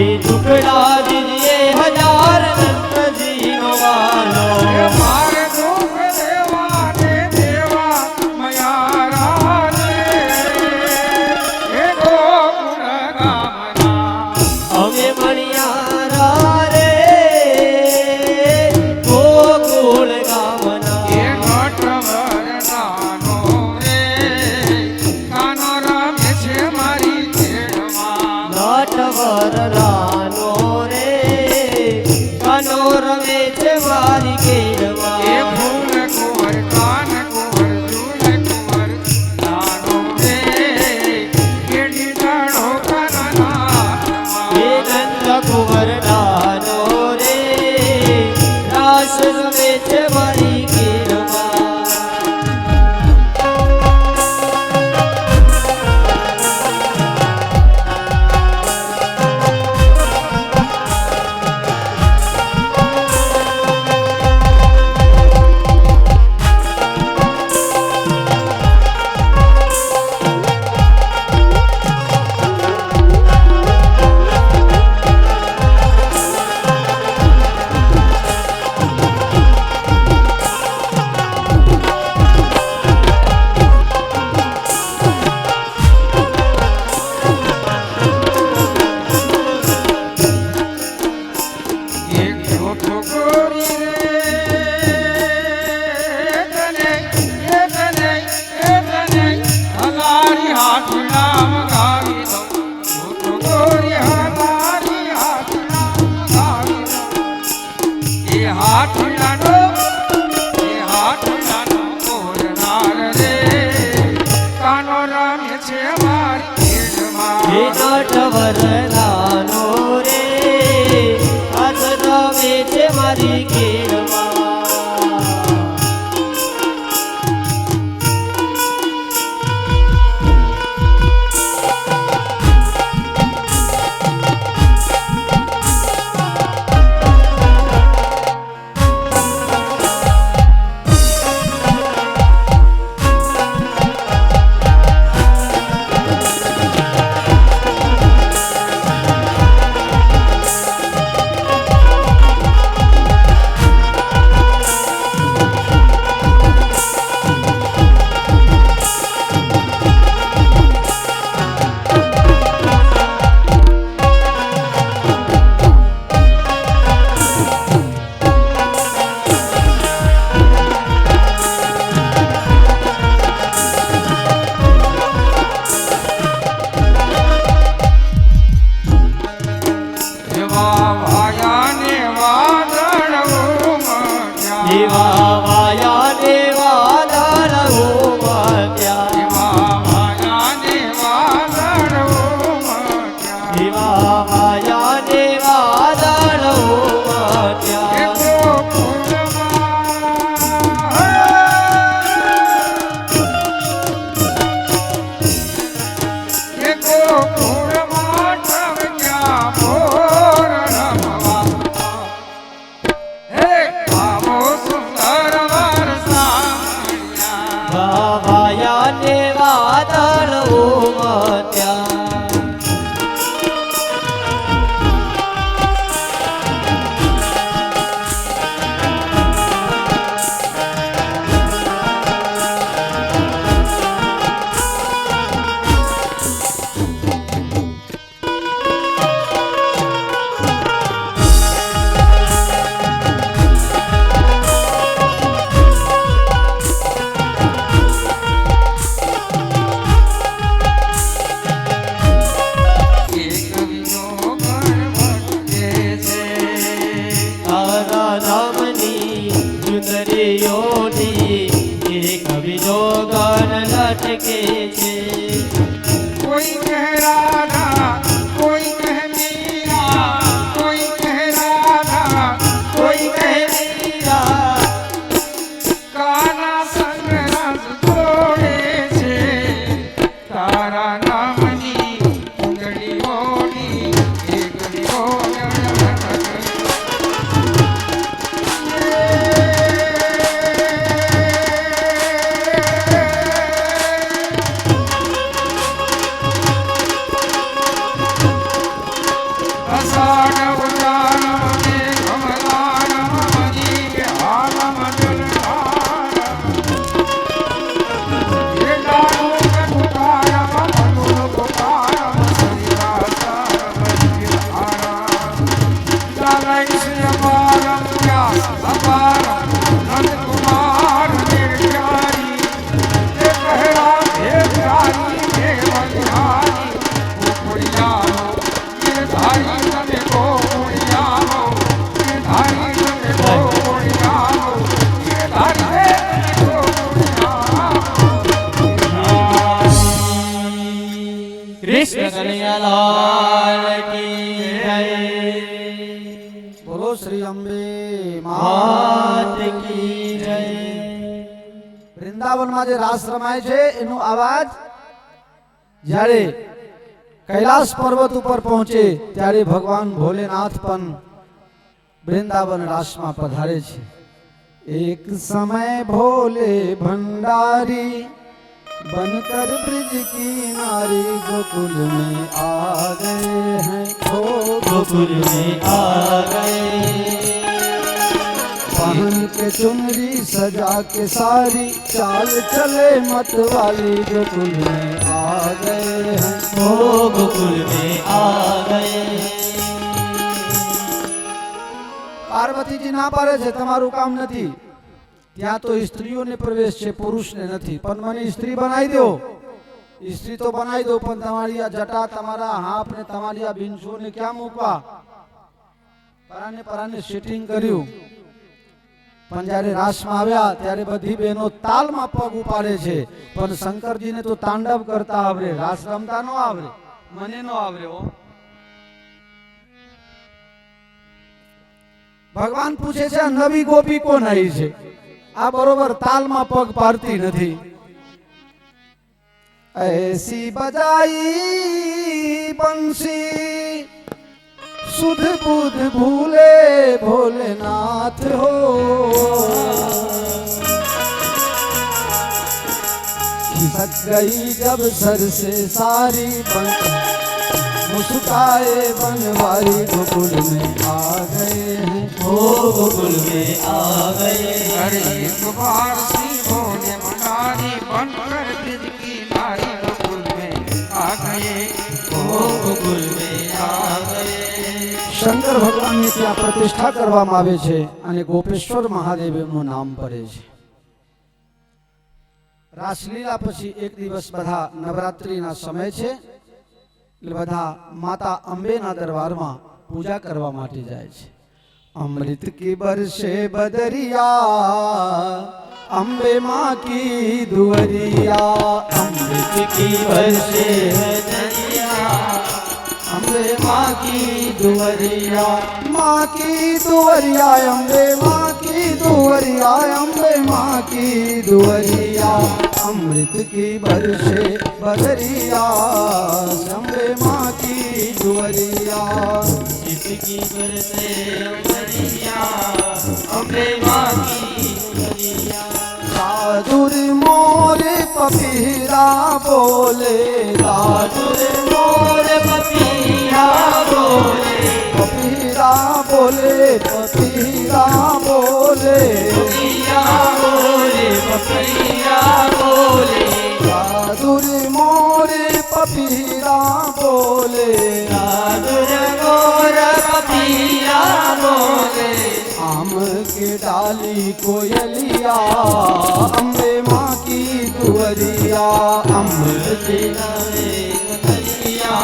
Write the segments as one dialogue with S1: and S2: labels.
S1: એ ટુકડા દીજીએ હજાર નંદજીનો વાલો
S2: મારે દુઃખ દેવા ને દેવા મયારા રે એ ગોકુળ ગામના
S1: અમે મણિયારા રે ગોકુળ ગામના
S2: એ નટવર નાનો રે કાનો રમે છે મારી ખેડમાં
S1: નટવર લાનો રે કાનો રમે છે મારી
S2: એ
S1: કેડમાં
S2: ફૂલ કુંવર કાન કુંવર ઝૂલ કુંવર નાનો રે કેડી દાડો કાના
S1: એ નંદ કુંવર લાનો રે રાસ રમે છે મારી કેડમાં
S2: એક જોતો ગોરી રે તને હલારી હાથડા મગાવી દઉં જોતો ગોરી હલારી હાથડા મગાવી દઉં એ હાથડાનો કોરનાર રે કાનો રમે છે મારી
S1: એ
S2: ખેડમાં
S1: નટવર લાનો રે રાસ રમે છે મારી કેડમાં
S2: એવા ભાયાને વાદળ ઉમટ્યા.
S1: એવા વાયા ને વાદળ ઉમટ્યા
S2: એવા ભાયાને વાદળ ઉમટ્યા.
S1: એવા વાયા ને વાદળ
S2: એ
S1: ઉમટ્યા
S2: ગોકુળમાં ટવક્યા મોર રમવા. હે આવો સુંદર વરસાણિયા.
S1: વાયા ને વાદળ ઉમટ્યા તારા નામની ચુંદરીઓની એક બીજો ગણ લટકે છે
S2: કોઈ કહે રાધા, કોઈ કહે મીરા, કોઈ કહે રાધા, કોઈ કહે
S1: મીરા
S2: કાના સંગ રસ જોડે છે. તારા નામની ઉંગલીઓની એક લીઓ ઉદાનમ ઉદાનમ ને કમલાનમ મજી કે હાલમ જલધાર એ દારૂ કે પુકારમ મનુર પુકારમ શરીરાસારમ જીહારા દાનઈ શ્રી અપારમ વ્યાસ અપારમ નંદ કુમાર નિર્જારી એ કહેરા હે પ્યારી હે મનિહારી ગોકુળિયાનો નિર્ધારી તમે ગોકુળિયાનો નિર્ધારી તમે ગોકુળિયાનો નિર્ધારી તમે ગોકુળિયાનો
S1: કૃષ્ણ કનૈયાલાલ કી જય
S3: બોલો શ્રી અંબે
S1: માત કી જય
S3: વૃંદાવનમાં જે રાસ રમાય છે એનો અવાજ જ્યારે કૈલાસ પર્વત ઉપર પહોંચે ત્યારે ભગવાન ભોલેનાથ પણ વૃંદાવન રાસમાં પધારે છે એક સમય ભોલે ભંડારી बनकर ब्रिज की नारी गोकुल में आ गए हैं
S1: गोकुल में आ गए
S3: पहन के चुनरी सजा के सारी चाल चले मत वाली गोकुल में आ गए हैं
S1: ओ गोकुल में आ गए
S3: पार्वती जी ना पाड़े છે તમારું કામ નથી ત્યાં તો સ્ત્રીઓને પ્રવેશ છે પુરુષને નથી પણ મને સ્ત્રી બનાવી દો સ્ત્રી તો બનાવી દો પણ તમારી આ જટા તમારા હાફ ને તમારી આ બિંસોને ક્યાં મૂકવા પરાને સેટિંગ કર્યું પણ જ્યારે રાસમાં આવ્યા ત્યારે બધી બહેનો તાલમાં પગ ઉપાડે છે પણ શંકરજીને તો તાંડવ કરતા આવડે રાસ રમતા ન આવડે મને ન આવડે હો ભગવાન પૂછે છે નવી ગોપી કોણ આવી છે આ બરોબર તાલમાં પગ પાડતી નથી ऐसी बजाई बंसी सुध बुध भूले भोलेनाथ हो खिसक गई जब सर से सारी बन मुस्काए बनवारी गोकुल में आ गए हैं
S1: ओ गोकुल में आ गए
S2: अरे एक बार सिंहों ने मनारी बनकर ब्रिज की नारी गोकुल में आ गए
S1: ओ गोकुल में आ गए
S3: શંકર ભગવાનની ત્યાં પ્રતિષ્ઠા કરવામાં આવે છે અને ગોપેશ્વર મહાદેવ એમનું નામ પડે છે રાસલીલા પછી એક દિવસ બધા નવરાત્રીના સમય છે એટલે બધા માતા અંબેના દરબારમાં પૂજા કરવા માટે જાય છે અમૃત કી બરસે બદરિયા અંબે માં કી દુવરિયા
S1: अमृत की बरसे नदियाँ
S3: अंबे माँ की दुवरिया माँ की दुवरिया अंबे माँ की दुवरिया अंबे माँ की दुवरिया अमृत की बरसे बदरिया अंबे माँ की दुवरिया
S1: जिसकी बरसे नदियाँ अम्बे माँ की दुवरिया
S3: साधुर मोरे पपीरा बोले
S1: साधुर मोर पपीहा बोले
S3: पपीरा बोले पपीरा बोले
S1: पपीहा बोले पपीहा बोले
S3: साधुर मोरे पपीरा बोले
S1: साधुर मोर पपीहा बोले
S3: आम के डाली कोयलिया अम्बे माँ की दुवरिया अमृत
S1: नावे कतरिया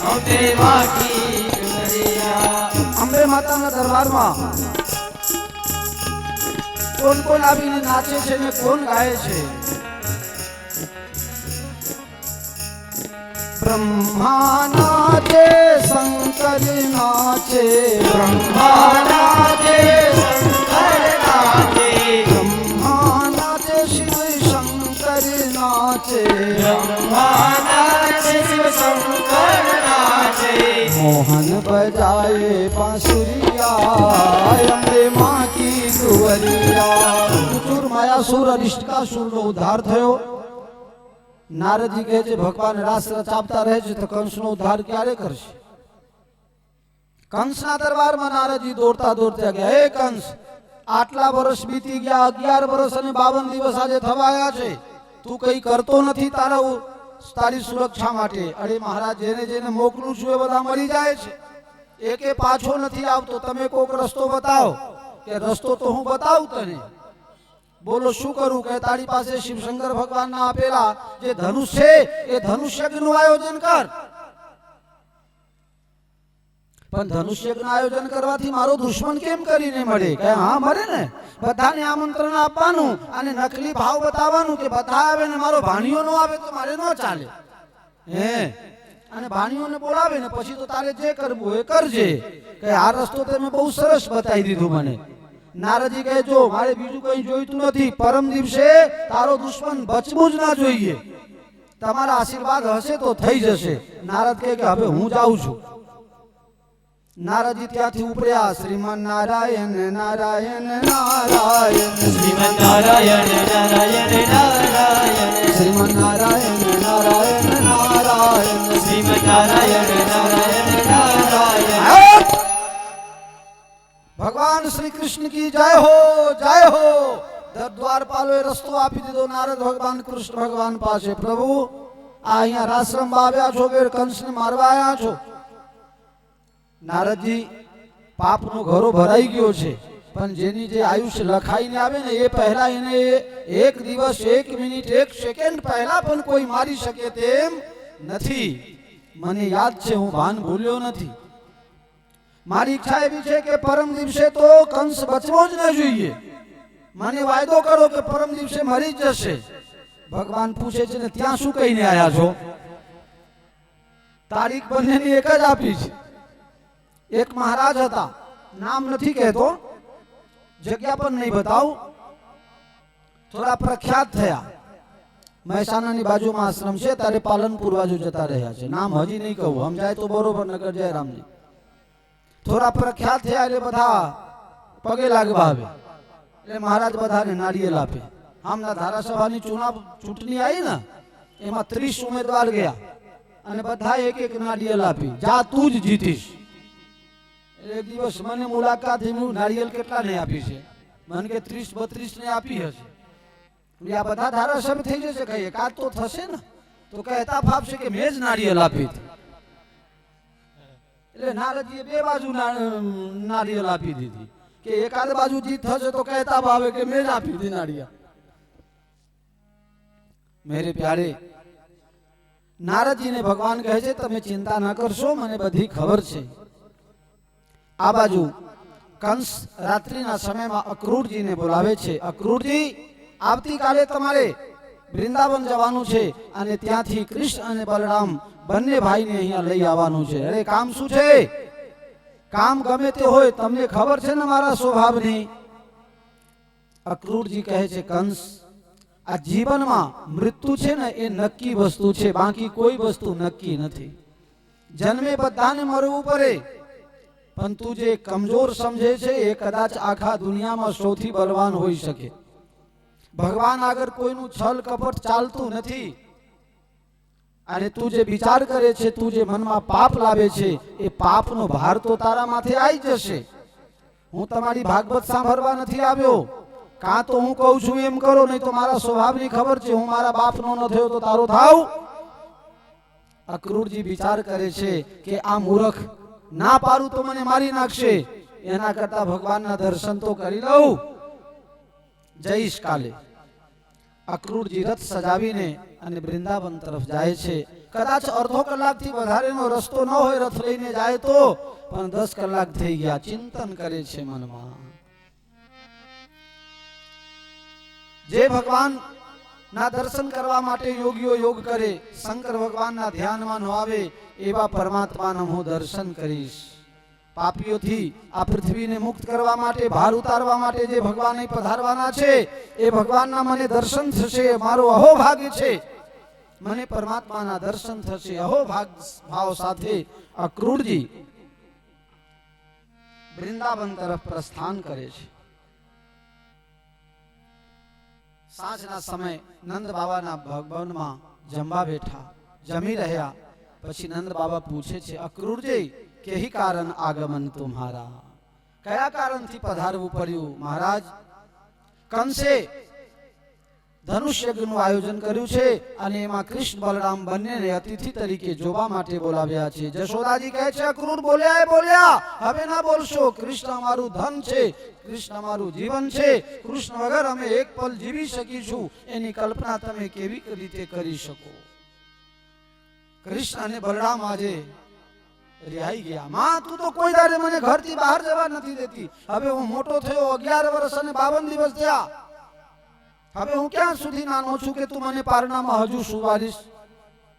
S1: अम्बे माँ की दुवरिया
S3: અંબે માતાના દરબારમાં કોણ કોણ આવીને નાચે છે ને કોણ ગાય છે બ્રહ્મા નાચે શંકર નાચે
S1: ब्रह्मा नाचे शंकर नाचे
S3: બ્રહ્મા નાચે શિવ શંકર નાચે
S1: ब्रह्मा नाचे शिव शंकर नाचे
S3: मोहन बजाए बांसुरिया अंबे माँ की दुवरिया ચતુર માયાસુર અરિષ્ટકાસુર નો ઉદ્ધાર થયો નારદજી કહે છે ભગવાન રાસ રચાવતા રહે છે તો કંસનો ઉદ્ધાર ક્યારે કરશે કંસના દરબારમાં નારદજી દોડતા દોડતા ગયા, હે કંસ, આટલા વર્ષ બીતી ગયા, 11 વર્ષ અને 52 દિવસ આજે થવાયા છે, તું કઈ કરતો નથી તારી સુરક્ષા માટે. અરે મહારાજ, જેને જેને મોકલું છું એ બધા મરી જાય છે, એકે પાછો નથી આવતો. તમે કોઈક રસ્તો બતાવો. કે રસ્તો તો હું બતાવું તને. બોલો શું કરું? કે તારી પાસે શિવશંકર ભગવાનના આપેલા જે ધનુષ છે એ ધનુષ યજ્ઞનું આયોજન કર. પણ ધનુષ યજ્ઞ આયોજન કરવાથી મારો દુશ્મન કેમ કરીને મળે? કે હા મળે ને, બધાને આમંત્રણ આપવાનું અને નકલી ભાવ બતાવવાનું કે બધા આવે ને મારો ભાણિયો નો આવે તો મારે ન ચાલે. હે, અને ભાણિયોને બોલાવે ને પછી તો તારે જે કરવું એ કરજે. કે આ રસ્તો તમે બહુ સરસ બતાવી દીધું મને. નારદજી કહે, જો મારે બીજું કઈ જોઈતું નથી, પરમ દિવસે તારો દુશ્મન બચવું જ ના જોઈએ. તમારા આશીર્વાદ હશે તો થઈ જશે. નારદ કહે કે હવે હું જાઉં છું. નારદજી ત્યાંથી ઉપડ્યા. શ્રીમન નારાયણ નારાયણ નારાયણ,
S1: શ્રીમન નારાયણ નારાયણ નારાયણ,
S3: શ્રીમન નારાયણ નારાયણ નારાયણ,
S1: શ્રીમન નારાયણ નારાયણ નારાયણ.
S3: ભગવાન શ્રી કૃષ્ણ કી જય હો, જય હો. દ્વારપાલોએ રસ્તો આપી દીધો નારદ ભગવાન કૃષ્ણ ભગવાન પાસે. પ્રભુ, આ અહીંયા રાશ્રમ આવ્યા છો કે કંસને મારવા આવ્યા છો? નારદજી, પાપનો ઘરો ભરાઈ ગયો છે, પણ જેની જે આયુષ્ય લખાઈને આવે ને એ પહેલા એને એક દિવસ, એક મિનિટ, એક સેકન્ડ પહેલા પણ કોઈ મારી શકે તેમ નથી. મને યાદ છે, હું ભાન ભૂલ્યો નથી. મારી ઈચ્છા એવી છે કે પરમ દિવસે તો કંસ બચવો જ ન જોઈએ. મને વાયદો કરો કે પરમ દિવસે મરી જ જશે. ભગવાન પૂછે છે ને, ત્યાં શું કહીને આવ્યા છો? તારીખ બંનેની એક જ આપી છે. એક મહારાજ હતા, નામ નથી કહેતો, જગ્યા પણ નહીં બતાવું, થોડા પ્રખ્યાત થયા. મહેસાણાની બાજુમાં આશ્રમ છે, ત્યારે પાલનપુર બાજુ જતા રહ્યા છે. નામ હજી નહીં કહું, સમજાય તો બરોબર, નગર જયરામજી. થોડા પ્રખ્યાત થયા એટલે બધા પગે લાગવા આવે. એટલે મહારાજ બધાને નારિયેલ આપે. આમના ધારાસભાની ચૂંટણી આવી ને, એમાં 30 ઉમેદવાર ગયા અને બધા એક એક નારિયેલ આપી. જા તું જ જીતીશ. એક દિવસ મને મુલાકાત થઈ, નારિયેલ કેટલાને આપી છે? મને કે 30-32 ને આપી હશે. આ બધા ધારાસભ્ય થઈ જશે? કઈ એકાદ તો થશે ને. તો કહેતા ફાવશે કે મેં જ નારિયેલ આપી હતી. એટલે નારદજીએ બે બાજુ નારિયેલ આપી દીધી. કે એકાદ બાજુ જીત થશે તો કહેતા ભાવે કે મેં જ આપી દીધી નારિયેલ. મેરે પ્યારે, નારદજીને ભગવાન કહે છે, તમે ચિંતા ન કરશો, મને બધી ખબર છે. આ બાજુ કંસ રાત્રિના સમયમાં અક્રૂરજીને બોલાવે છે. અક્રૂરજી, આવતીકાલે તમારે વૃંદાવન જવાનું છે અને ત્યાંથી કૃષ્ણ અને બલરામ બંને ભાઈને અહીંયા લઈ આવવાનું છે. અરે કામ શું છે? કામ ગમે તે હોય, તમને ખબર છે ને મારા સ્વભાવની. અક્રૂરજી કહે છે, કંસ, આ જીવનમાં મૃત્યુ છે ને એ નક્કી વસ્તુ છે, બાકી કોઈ વસ્તુ નક્કી નથી. જન્મે બધાને મરવું પડે, પણ તું જે કમજોર સમજે છે એ કદાચ આખા દુનિયામાં સૌથી બલવાન હોઈ શકે. ભગવાન આગળ કોઈનું છલ કપટ ચાલતું નથી. અને તું જે વિચાર કરે છે, તું જે મનમાં પાપ લાવે છે, એ પાપનો ભાર તો તારા માથે આવી જશે. હું તમારી ભાગવત સાંભળવા નથી આવ્યો. કાં તો હું કહું છું એમ કરો, નહીં તો મારા સ્વભાવની ખબર છે, હું મારા બાપનો ન થયો તો તારો થાવ. અક્રૂરજી વિચાર કરે છે કે આ મૂર્ખ ના પારું તો મને મારી નાખશે, એના કરતા ભગવાનના દર્શન તો કરી લઉં. જઈશ કાલે. અક્રૂરજી રથ સજાવીને અને વૃંદાવન તરફ જાય છે. કદાચ અડધો કલાકથી વધારેનો રસ્તો ન હોય, રથ લઈને જાય તો, પણ 10 કલાક થઈ ગયા. ચિંતન કરે છે મનમાં. જે ભગવાન ના દર્શન કરવા માટે યોગીઓ યોગ કરે, શંકર ભગવાનના ધ્યાનમાં ન આવે, એવા પરમાત્માના હું દર્શન કરીશ. પાપીઓથી આ પૃથ્વીને મુક્ત કરવા માટે, ભાર ઉતારવા માટે જે ભગવાન પધારવાના છે, એ ભગવાનના મને દર્શન થશે. મારો અહોભાગ્ય છે, મને પરમાત્માના દર્શન થશે. અહોભાગ ભાવ સાથે અક્રૂરજી વૃંદાવન તરફ પ્રસ્થાન કરે છે. સાંજના સમય નંદ બાબાના ભવનમાં જમવા બેઠા, જમી રહ્યા. પછી નંદ બાબા પૂછે છે, અક્રૂરજી કેહી કારણ આગમન તુમ્હારા, કયા કારણથી પધારવું પડ્યું મહારાજ? કંસે ધનુષ યજ્ઞનું આયોજન કર્યું છે અને એમાં કૃષ્ણ બલરામ બંનેને અતિથિ તરીકે જોવા માટે બોલાવ્યા છે. જશોદાજી કહે છે અક્રૂર બોલ્યા એ બોલ્યા, હવે ના બોલશો. કૃષ્ણ અમારું ધન છે, કૃષ્ણ અમારું જીવન છે. કૃષ્ણ વગર અમે એક પલ જીવી શકીશું એની કલ્પના તમે કેવી રીતે કરી શકો? કૃષ્ણ અને બલરામ આજે રિહાઈ ગયા. માં તું તો કોઈ દાડે મને ઘરથી બહાર જવા નથી દેતી. હવે હું મોટો થયો, 11 વર્ષ અને 52 દિવસ થયા. હવે હું ક્યાં સુધી નાનો છું કે તું મને પારણામાં હજુ સુવારીશ?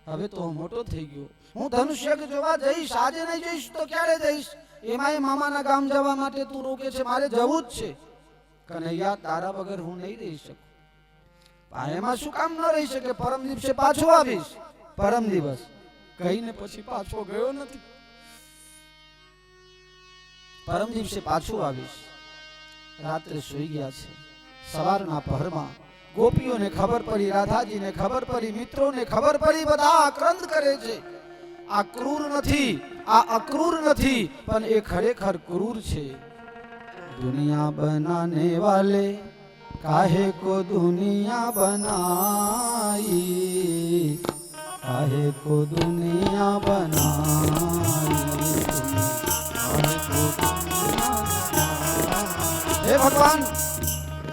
S3: હવે તો હું મોટો થઈ ગયો. હું ધનુષ્ય જોવા જઈશ, આજે નહીં જઈશ તો ક્યારે જઈશ? એમાંય મામાના ગામ જવા માટે તું રોકે છે, મારે જવું જ છે. કનૈયા તારા વગર હું નહીં રહી શકું. એમાં શું કામ ન રહી શકે? પરમ દિવસે પાછો આવીશ. પરમ દિવસ કહીને પછી પાછો ગયો નથી. પરમ દિવસે પાછું આવીશ. રાત્રે સૂઈ ગયા છે. સવારના પહરમાં ગોપીઓને ખબર પડી, રાધાજીને ખબર પડી, મિત્રોને ખબર પડી, બધા આક્રંદ કરે છે. આ ક્રૂર નથી, આ અક્રૂર નથી, પણ એ ખરેખર ક્રૂર છે. દુનિયા બનાને વાલે કાહે કો દુનિયા બનાઈ, काहे को दुनिया बनाई, हे भगवान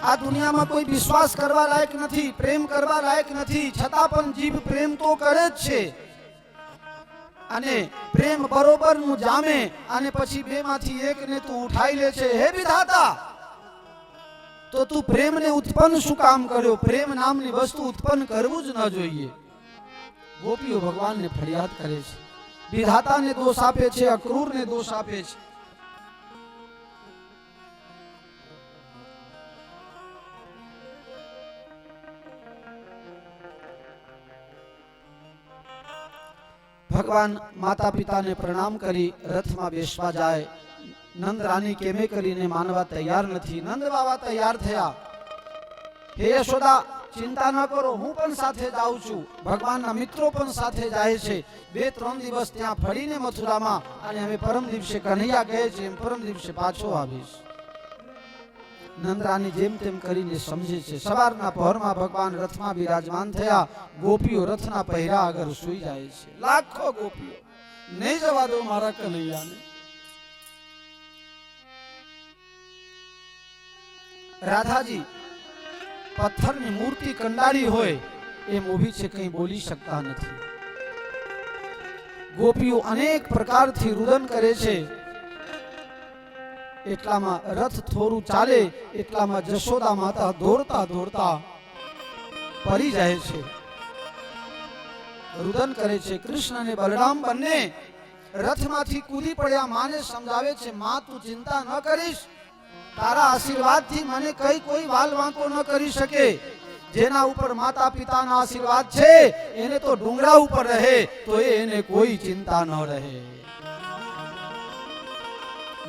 S3: आ दुनिया में कोई विश्वास करवा लायक नहीं, प्रेम करवा लायक नहीं, छता पण जीव प्रेम तो करे ज छे अने प्रेम बरोबर नु जामे अने पछी बे माथी एक ने तू उठाई ले छे. हे विधाता तो तू प्रेम ने उत्पन्न शू काम कर्यो? प्रेम नामनी वस्तु उत्पन्न करवू ज न जोईए. गोपीओ भगवान ने फरियाद करे छे. विधाता ने दोष आपे छे, अक्रूर ने दोष आपे छे. भगवान माता पिता ने प्रणाम करी रथ में बेसवा जाए. नंद रानी केमे करीने मानवा तैयार नहीं. नंद बाबा तैयार थया. हे यशोदा चिंता न करो, हूँ पण साथे जाऊं छू. भगवान ना मित्रों पण साथे जाए छे. 2-3 दिवस त्यां फरीने मथुरा में अने हवे परम दिवसे कन्हैया गए छे एम परम दिवसे पाछो आवीश. नंदरानी जेम तेम करीने समझे छे. सवाરના પહરમાં ભગવાન રથમાં બિરાજમાન થયા. ગોપીઓ રથના પહેરા આગળ સૂઈ જાય છે. લાખો ગોપીઓ નહીં જવા દો મારા કનૈયાને. રાધાજી પથ્થરની મૂર્તિ કંડાળી હોય એમ ઊભી છે, કંઈ બોલી શકતા નથી. ગોપીઓ અનેક પ્રકારથી રુદન કરે છે. એટલામાં રથ થોડું ચાલે એટલામાં જશોદા માતા દોડતા દોડતા પડી જાય છે, રુદન કરે છે. કૃષ્ણ અને બલરામ બંને રથમાંથી કૂદી પડ્યા. માને સમજાવે છે, માં તું ચિંતા ન કરીશ, તારા આશીર્વાદથી મને કઈ કોઈ વાલ વાંકો ન કરી શકે. જેના ઉપર માતા પિતાના આશીર્વાદ છે એને તો ડુંગરા ઉપર રહે તો એને કોઈ ચિંતા ન રહે.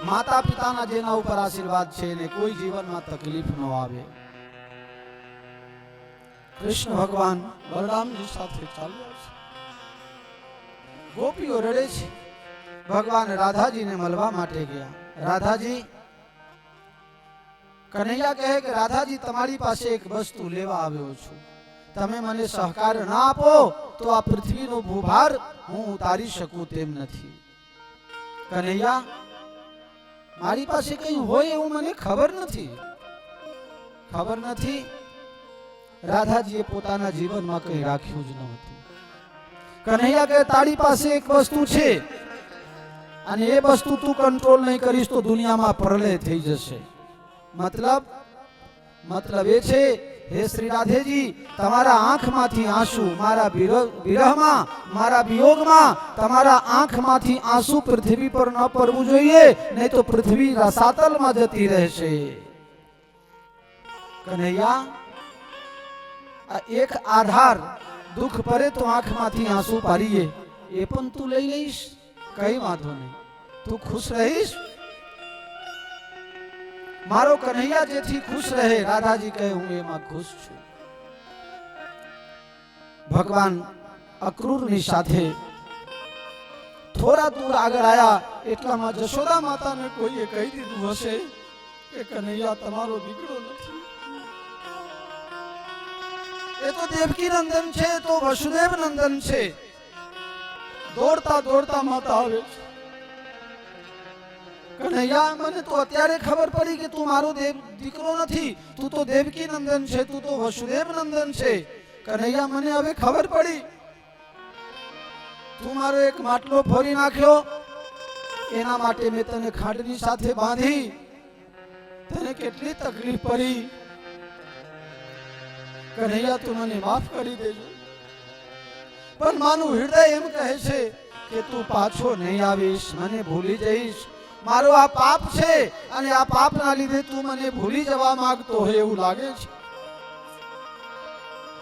S3: માતા પિતાના જેના ઉપર આશીર્વાદ છે એને કોઈ જીવનમાં તકલીફ ન આવે. કૃષ્ણ ભગવાન બલરામજી સાથે ચાલ્યા છે. ગોપીઓ રડે છે. ભગવાન રાધાજીને મળવા માટે ગયા. રાધાજી કનૈયા કહે કે રાધાજી તમારી પાસે એક વસ્તુ લેવા આવ્યો છું. તમે મને સહકાર ના આપો તો આ પૃથ્વીનો ભૂભાર હું ઉતારી શકું તેમ નથી. કનૈયા મારી પાસે કઈ હોય એવું મને ખબર નથી. ખબર નથી. રાધાજીએ પોતાના જીવનમાં કઈ રાખ્યું જ નહોતું. કનૈયા કહે તારી પાસે એક વસ્તુ છે અને એ વસ્તુ તું કંટ્રોલ નહીં કરીશ તો દુનિયામાં પ્રલય થઈ જશે. मतलब એ છે હે શ્રી રાધેજી તમારા આંખમાંથી આંસુ મારા વિરહમાં મારા વિયોગમાં તમારા આંખમાંથી આંસુ પૃથ્વી પર ન પડવું જોઈએ, નહીં તો પૃથ્વી રસાતલમાં જતી રહેશે. કનૈયા આ એક આધાર દુઃખ પડે તો આંખમાંથી આંસુ પાડીએ એ પણ તું લઈ લઈશ, કઈ વાંધો નહીં, તું ખુશ રહીશ. मारो कन्हैया जेथी खुश रहे. राधाजी कहे हूं एमां खुश छूं. भगवान अक्रूर नी साथे थोड़ा दूर आगे आया એટલામાં જશોદા માતાને કોઈએ કહી દીધું હશે કે કનૈયા તમારો દીકરો નથી, એ તો દેવકી નંદન છે, તો વસુદેવ નંદન છે. દોડતા દોડતા માતા આવે છે, કનૈયા મને તો અત્યારે ખબર પડી કે તું મારો દીકરો નથી, તું તો દેવકી નંદન છે, તું તો વસુદેવ નંદન છે. કનૈયા મને હવે ખબર પડી, તું મારો એક માટલો ફોડી નાખ્યો, એના માટે મેં તને ખાંડની સાથે બાંધી, તને કેટલી તકલીફ પડી. કનૈયા તું મને માફ કરી દેજો. પણ મારું હૃદય એમ કહે છે કે તું પાછો નહીં આવીશ, મને ભૂલી જઈશ. મારો આ પાપ છે અને આ પાપના લીધે તું મને ભૂલી જવા માંગતો હોય એવું લાગે છે.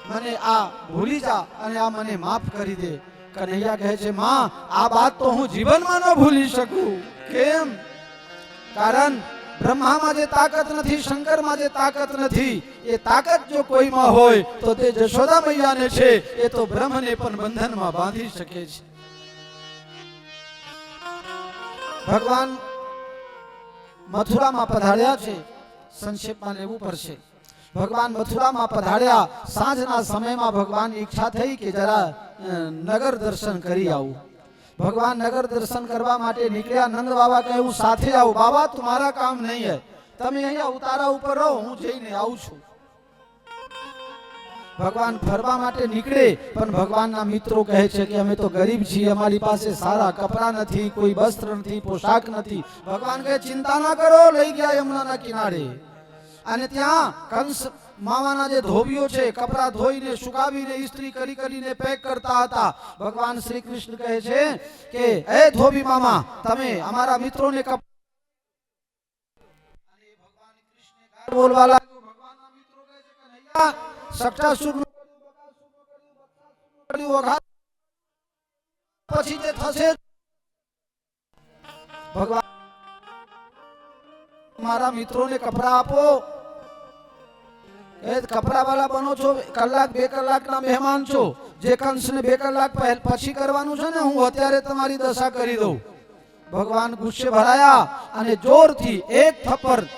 S3: મને આ ભૂલી જા અને આ મને માફ કરી દે. કનૈયા કહે છે માં, આ વાત તો હું જીવનમાં ન ભૂલી શકું. કેમ? કારણ બ્રહ્મામાં જે તાકાત નથી, શંકરમાં જે તાકાત નથી, એ તાકાત જો કોઈમાં હોય તો તે જશોદા મૈયાને છે. એ તો બ્રહ્મને પણ બંધનમાં બાંધી શકે છે. ભગવાન મથુરામાં પધાર્યા છે. સંક્ષેપમાં લેવું પડશે. ભગવાન મથુરામાં પધાર્યા. સાંજના સમયમાં ભગવાનની ઈચ્છા થઈ કે જરા નગર દર્શન કરી આવું. ભગવાન નગર દર્શન કરવા માટે નીકળ્યા. નંદ બાબા કહે હું સાથે આવું. બાબા તમારા કામ નહીં હે, તમે અહીંયા ઉતારા ઉપર રહો, હું જઈને આવું છું. ભગવાન ફરવા માટે નીકળે, પણ ભગવાનના મિત્રો કહે છે કે અમે તો ગરીબ છીએ, અમારી પાસે સારા કપડાં નથી, કોઈ વસ્ત્ર નથી, પોશાક નથી. ભગવાન કહે ચિંતા ના કરો, લઈ ગયા યમુનાના કિનારે. અને ત્યાં કંસ માવાના જે ધોબીઓ છે, કપડા ધોઈને સુકાવીને ઇસ્ત્રી કરી કરીને પેક કરતા હતા. ભગવાન શ્રી કૃષ્ણ કહે છે કે એ ધોબી મામા, તમે અમારા મિત્રોને બોલવા લાગ્યો. ભગવાનના મિત્રો કહે છે કે નૈયા સક્ષા સુખ પછી જે થશે, ભગવાન મારા મિત્રોને કપડા આપો. એ કપડા વાળા બનો છો, કલાક 2 કલાકના મહેમાન છો. જે કંસને 2 કલાક પછી કરવાનું છે ને, હું અત્યારે તમારી દશા કરી દઉં. ભગવાન ગુસ્સે ભરાયા અને જોરથી એક થપ્પડ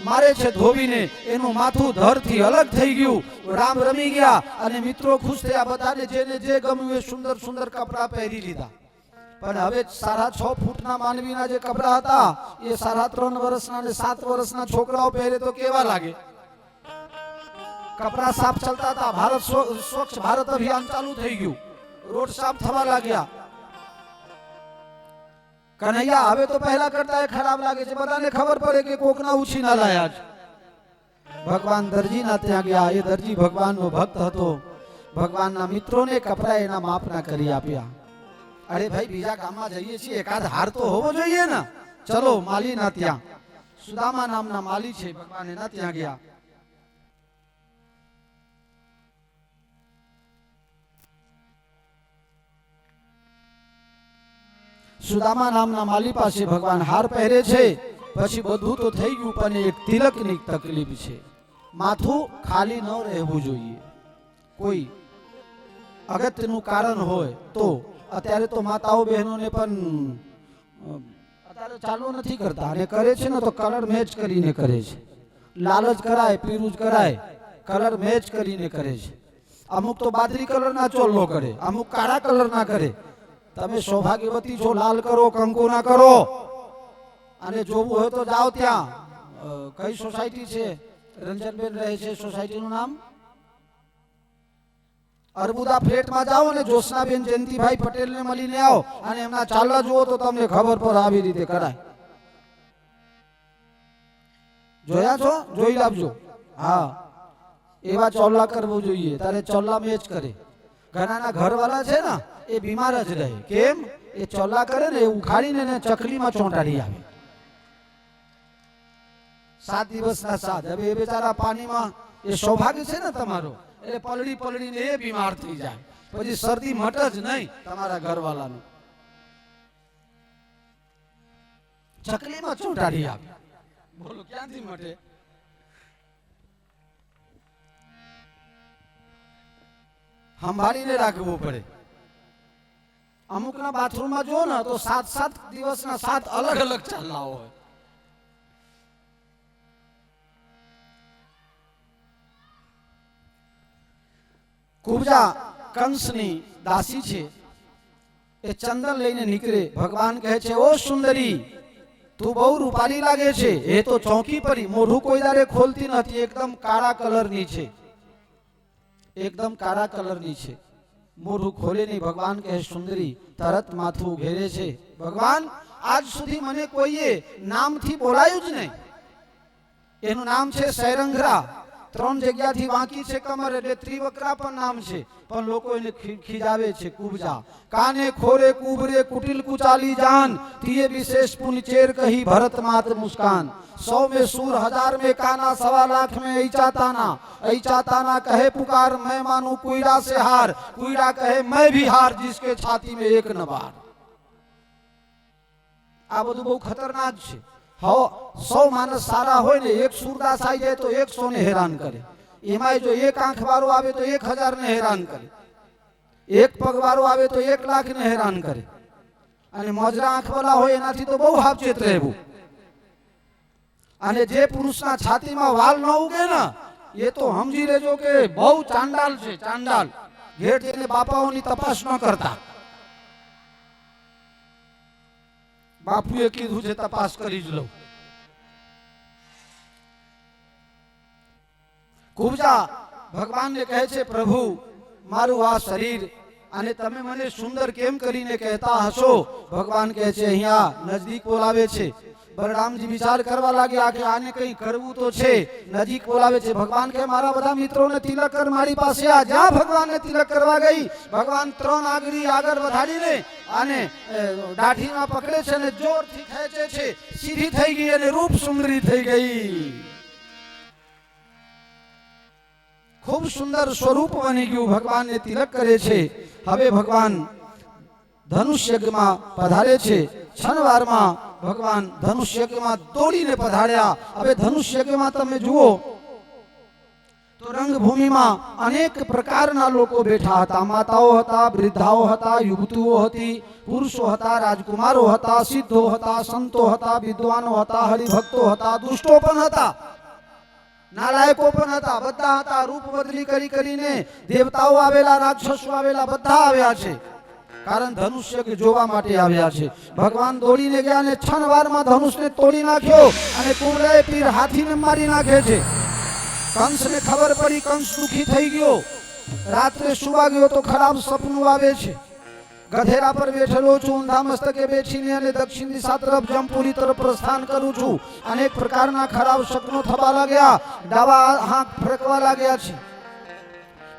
S3: મારે છે ધોબીને. એનું માથું ધરથી અલગ થઈ ગયું. રામ રમી ગયા અને મિત્રો ખુશ થયા. બધાને જેને જે ગમ્યું એ સુંદર સુંદર કપડા પહેરી લીધા. પણ હવે 6.5 ફૂટના માનવીના જે કપડા હતા એ 3.5 વર્ષના અને 7 વર્ષના છોકરાઓ પહેરે તો કેવા લાગે? કપડા સાફ ચાલતા હતા. ભારત સ્વચ્છ ભારત અભિયાન ચાલુ થઈ ગયું. રોડ સાફ થવા લાગ્યા. કનૈયા હવે તો પહેલા કરતા ખરાબ લાગે છે. બધાને ખબર પડે કે કોકના ઉછીના લાયા છે. ભગવાન દરજીના ત્યાં ગયા. એ દરજી ભગવાનનો ભક્ત હતો. ભગવાનના મિત્રોને કપડા એના માપના કરી આપ્યા. અરે ભાઈ, બીજા ગામમાં જઈએ છીએ, એકાદ હાર તો હોવો જોઈએ ને. ચલો માલીના ત્યાં, સુદામા નામના માલી છે, ભગવાન એના ત્યાં ગયા. સુદામા નામના માલી પાસે ભગવાન હાર પહેરે છે. પછી બધું તો થઈ ગયું, પણ એક તિલકની તકલીફ છે. માથું ખાલી ન રહેવું જોઈએ. કોઈ અગત્યનું કારણ હોય તો. અત્યારે તો માતાઓ બહેનોને પણ અત્યારે ચાલુ નથી કરતા, અને કરે છે ને તો કલર મેચ કરીને કરે છે. લાલચ કરાય, પીરું કરાય, કલર મેચ કરીને કરે છે. અમુક તો બાદરી કલરના ચોલ્લો કરે, અમુક કાળા કલરના કરે. તમે સૌભાગ્યવતી છો, લાલ કરો, કંકુ ના કરો. અને જોવું હોય તો જાઓ ત્યાં. કઈ સોસાયટી છે? રંજનબેન રહે છે, સોસાયટીનું નામ અર્બુદા ફ્લેટમાં જાઓ અને જોશનાબેન જયંતિભાઈ પટેલને મળીને આવો અને એમના ચાલવા જુઓ તો તમને ખબર પડે આવી રીતે કરાય. જોયા છો? જોઈ લાવજો. હા, એવા ચોલ્લા કરવું જોઈએ. તારે ચોલ્લા મેચ કરે. ઘણાના ઘરવાળા છે ને એ બીમાર જ રહે. કેમ? એ ચોલ્લા કરે ને એ ઉખાડીને ચકલીમાં ચોંટાડી આવે. 7 દિવસના 7. હવે એ બેચારા પાણીમાં, એ સૌભાગ્ય છે ને તમારો, એટલે પલળી પલળીને એ બીમાર થઈ જાય. પછી શરદી મટ જ નહીં તમારા ઘરવાળાનું. ચકલીમાં ચોંટાડી આવે. બોલો ક્યાંથી મટે? સંભાળીને રાખવું પડે. અમુકના બાથરૂમમાં જો ને તો 7 દિવસના 7 અલગ અલગ ચાલના હોય. કુબજા કંસની દાસી છે. એ ચંદન લઈને નીકળે. ભગવાન કહે છે, ઓ સુંદરી, તું બહુ રૂપાળી લાગે છે. એ તો ચોકી પરી, મોઢું કોઈ દારે ખોલતી નથી, એકદમ કાળા કલરની છે, એકદમ કાળા કલરની છે, મોઢું ખોલે નહીં. ભગવાન કહે, સુંદરી, તરત માથું ઘેરે છે. ભગવાન, આજ સુધી મને કોઈએ નામથી બોલાયું જ નહીં. એનું નામ છે સૈરંગરા. 3 જગ્યાથી વાંકી છે કમર, એટલે ત્રિવક્રા પણ નામ છે, પણ લોકો એને ખીજાવે છે કુબજા. કાને ખોરે કુબરે કુટિલ કુચાલી જાન, તીએ વિશેષ પુનચેર કહી ભરત માત મુસ્કાન. 100 में सूर, 1000 में काना, 1.25 लाख में ऐचा ताना कहे पुकार, मैं मानू कुईड़ा से हार, कुईड़ा कहे मैं भी हार, जिसके छाती में एक न बार. આ બધું બહુ ખતરનાક છે. 100 માણસ સારા હોય ને, એક સુરદાસ આવી જાય તો 100 ને હેરાન કરે. એમાંય જો એક આંખ વાળો આવે તો 1000 ને હેરાન કરે, એક પગ વાળો આવે તો 1 લાખ ને હેરાન કરે. અને મજરા આંખ વાળા હોય એનાથી તો બહુ સાવચેત રહેવું. અને જે પુરુષના છાતીમાં વાલ ન ઉગે ને, એ તો સમજી લેજો કે બહુ ચાંડાલ છે, ચાંડાલ. ઘેર જઈને બાપાઓની તપાસ ન કરતા. બાપુએ કીધું છે તપાસ કરી જ લો. કુબજા ભગવાનને કહે છે, પ્રભુ, મારું આ શરીર અને તમે મને સુંદર કેમ કરીને કહેતા હશો? ભગવાન કહે છે, અહીંયા નજદીક બોલાવે છે. બલરામજી વિચાર કરવા લાગ્યા કે આને કંઈ કરવું તો છે. નજીક બોલાવે છે. ભગવાન કહે, મારા બધા મિત્રોને તિલક કર, મારી પાસે આ. જ્યાં ભગવાનને તિલક કરવા ગઈ, ભગવાન 3 આંગળી આગળ વધારીને અને દાઢીમાં પકડે છે અને જોરથી ખેંચે છે. સીધી થઈ ગઈ અને રૂપ સુંદરી થઈ ગઈ. ખૂબ સુંદર સ્વરૂપ બની ગયું. ભગવાનને તિલક કરે છે. હવે ભગવાન ધનુષ્યજ્ઞમાં પધારે છે. છનવારમાં ભગવાન ધનુષ્યજ્ઞમાં દોડીને પધાર્યા. હવે ધનુષ્યજ્ઞમાં તમે જુઓ તો રંગભૂમિમાં અનેક પ્રકારના લોકો બેઠા હતા. માતાઓ હતા, વૃદ્ધાઓ હતા, યુવતીઓ હતી, પુરુષો હતા, રાજકુમારો હતા, સિદ્ધો હતા, સંતો હતા, વિદ્વાનો હતા, હરિભક્તો હતા, દુષ્ટો પણ હતા, નાલાયકો પણ હતા. બધા હતા. રૂપ બદલી કરીને દેવતાઓ આવેલા, રાક્ષસો આવેલા, બધા આવ્યા છે. કારણ ધનુષ્ય જોવા માટે આવ્યા છે. ભગવાન દોડીને ગયા અને 6 વારમાં ધનુષને તોડી નાખ્યો અને કુંવરાએ પીર હાથીને મારી નાખે છે. કંસને ખબર પડી. કંસ દુખી થઈ ગયો. રાત્રે સુવા ગયો તો ખરાબ સપનું આવે છે. ગધેડા પર બેઠેલો છું, ઊંધા મસ્તકે બેઠીને અને દક્ષિણ દિશા તરફ જમપુરી તરફ પ્રસ્થાન કરું છું. અનેક પ્રકારના ખરાબ સપનો થવા લાગ્યા. ડાવા આંખ ફરકવા લાગ્યા છે.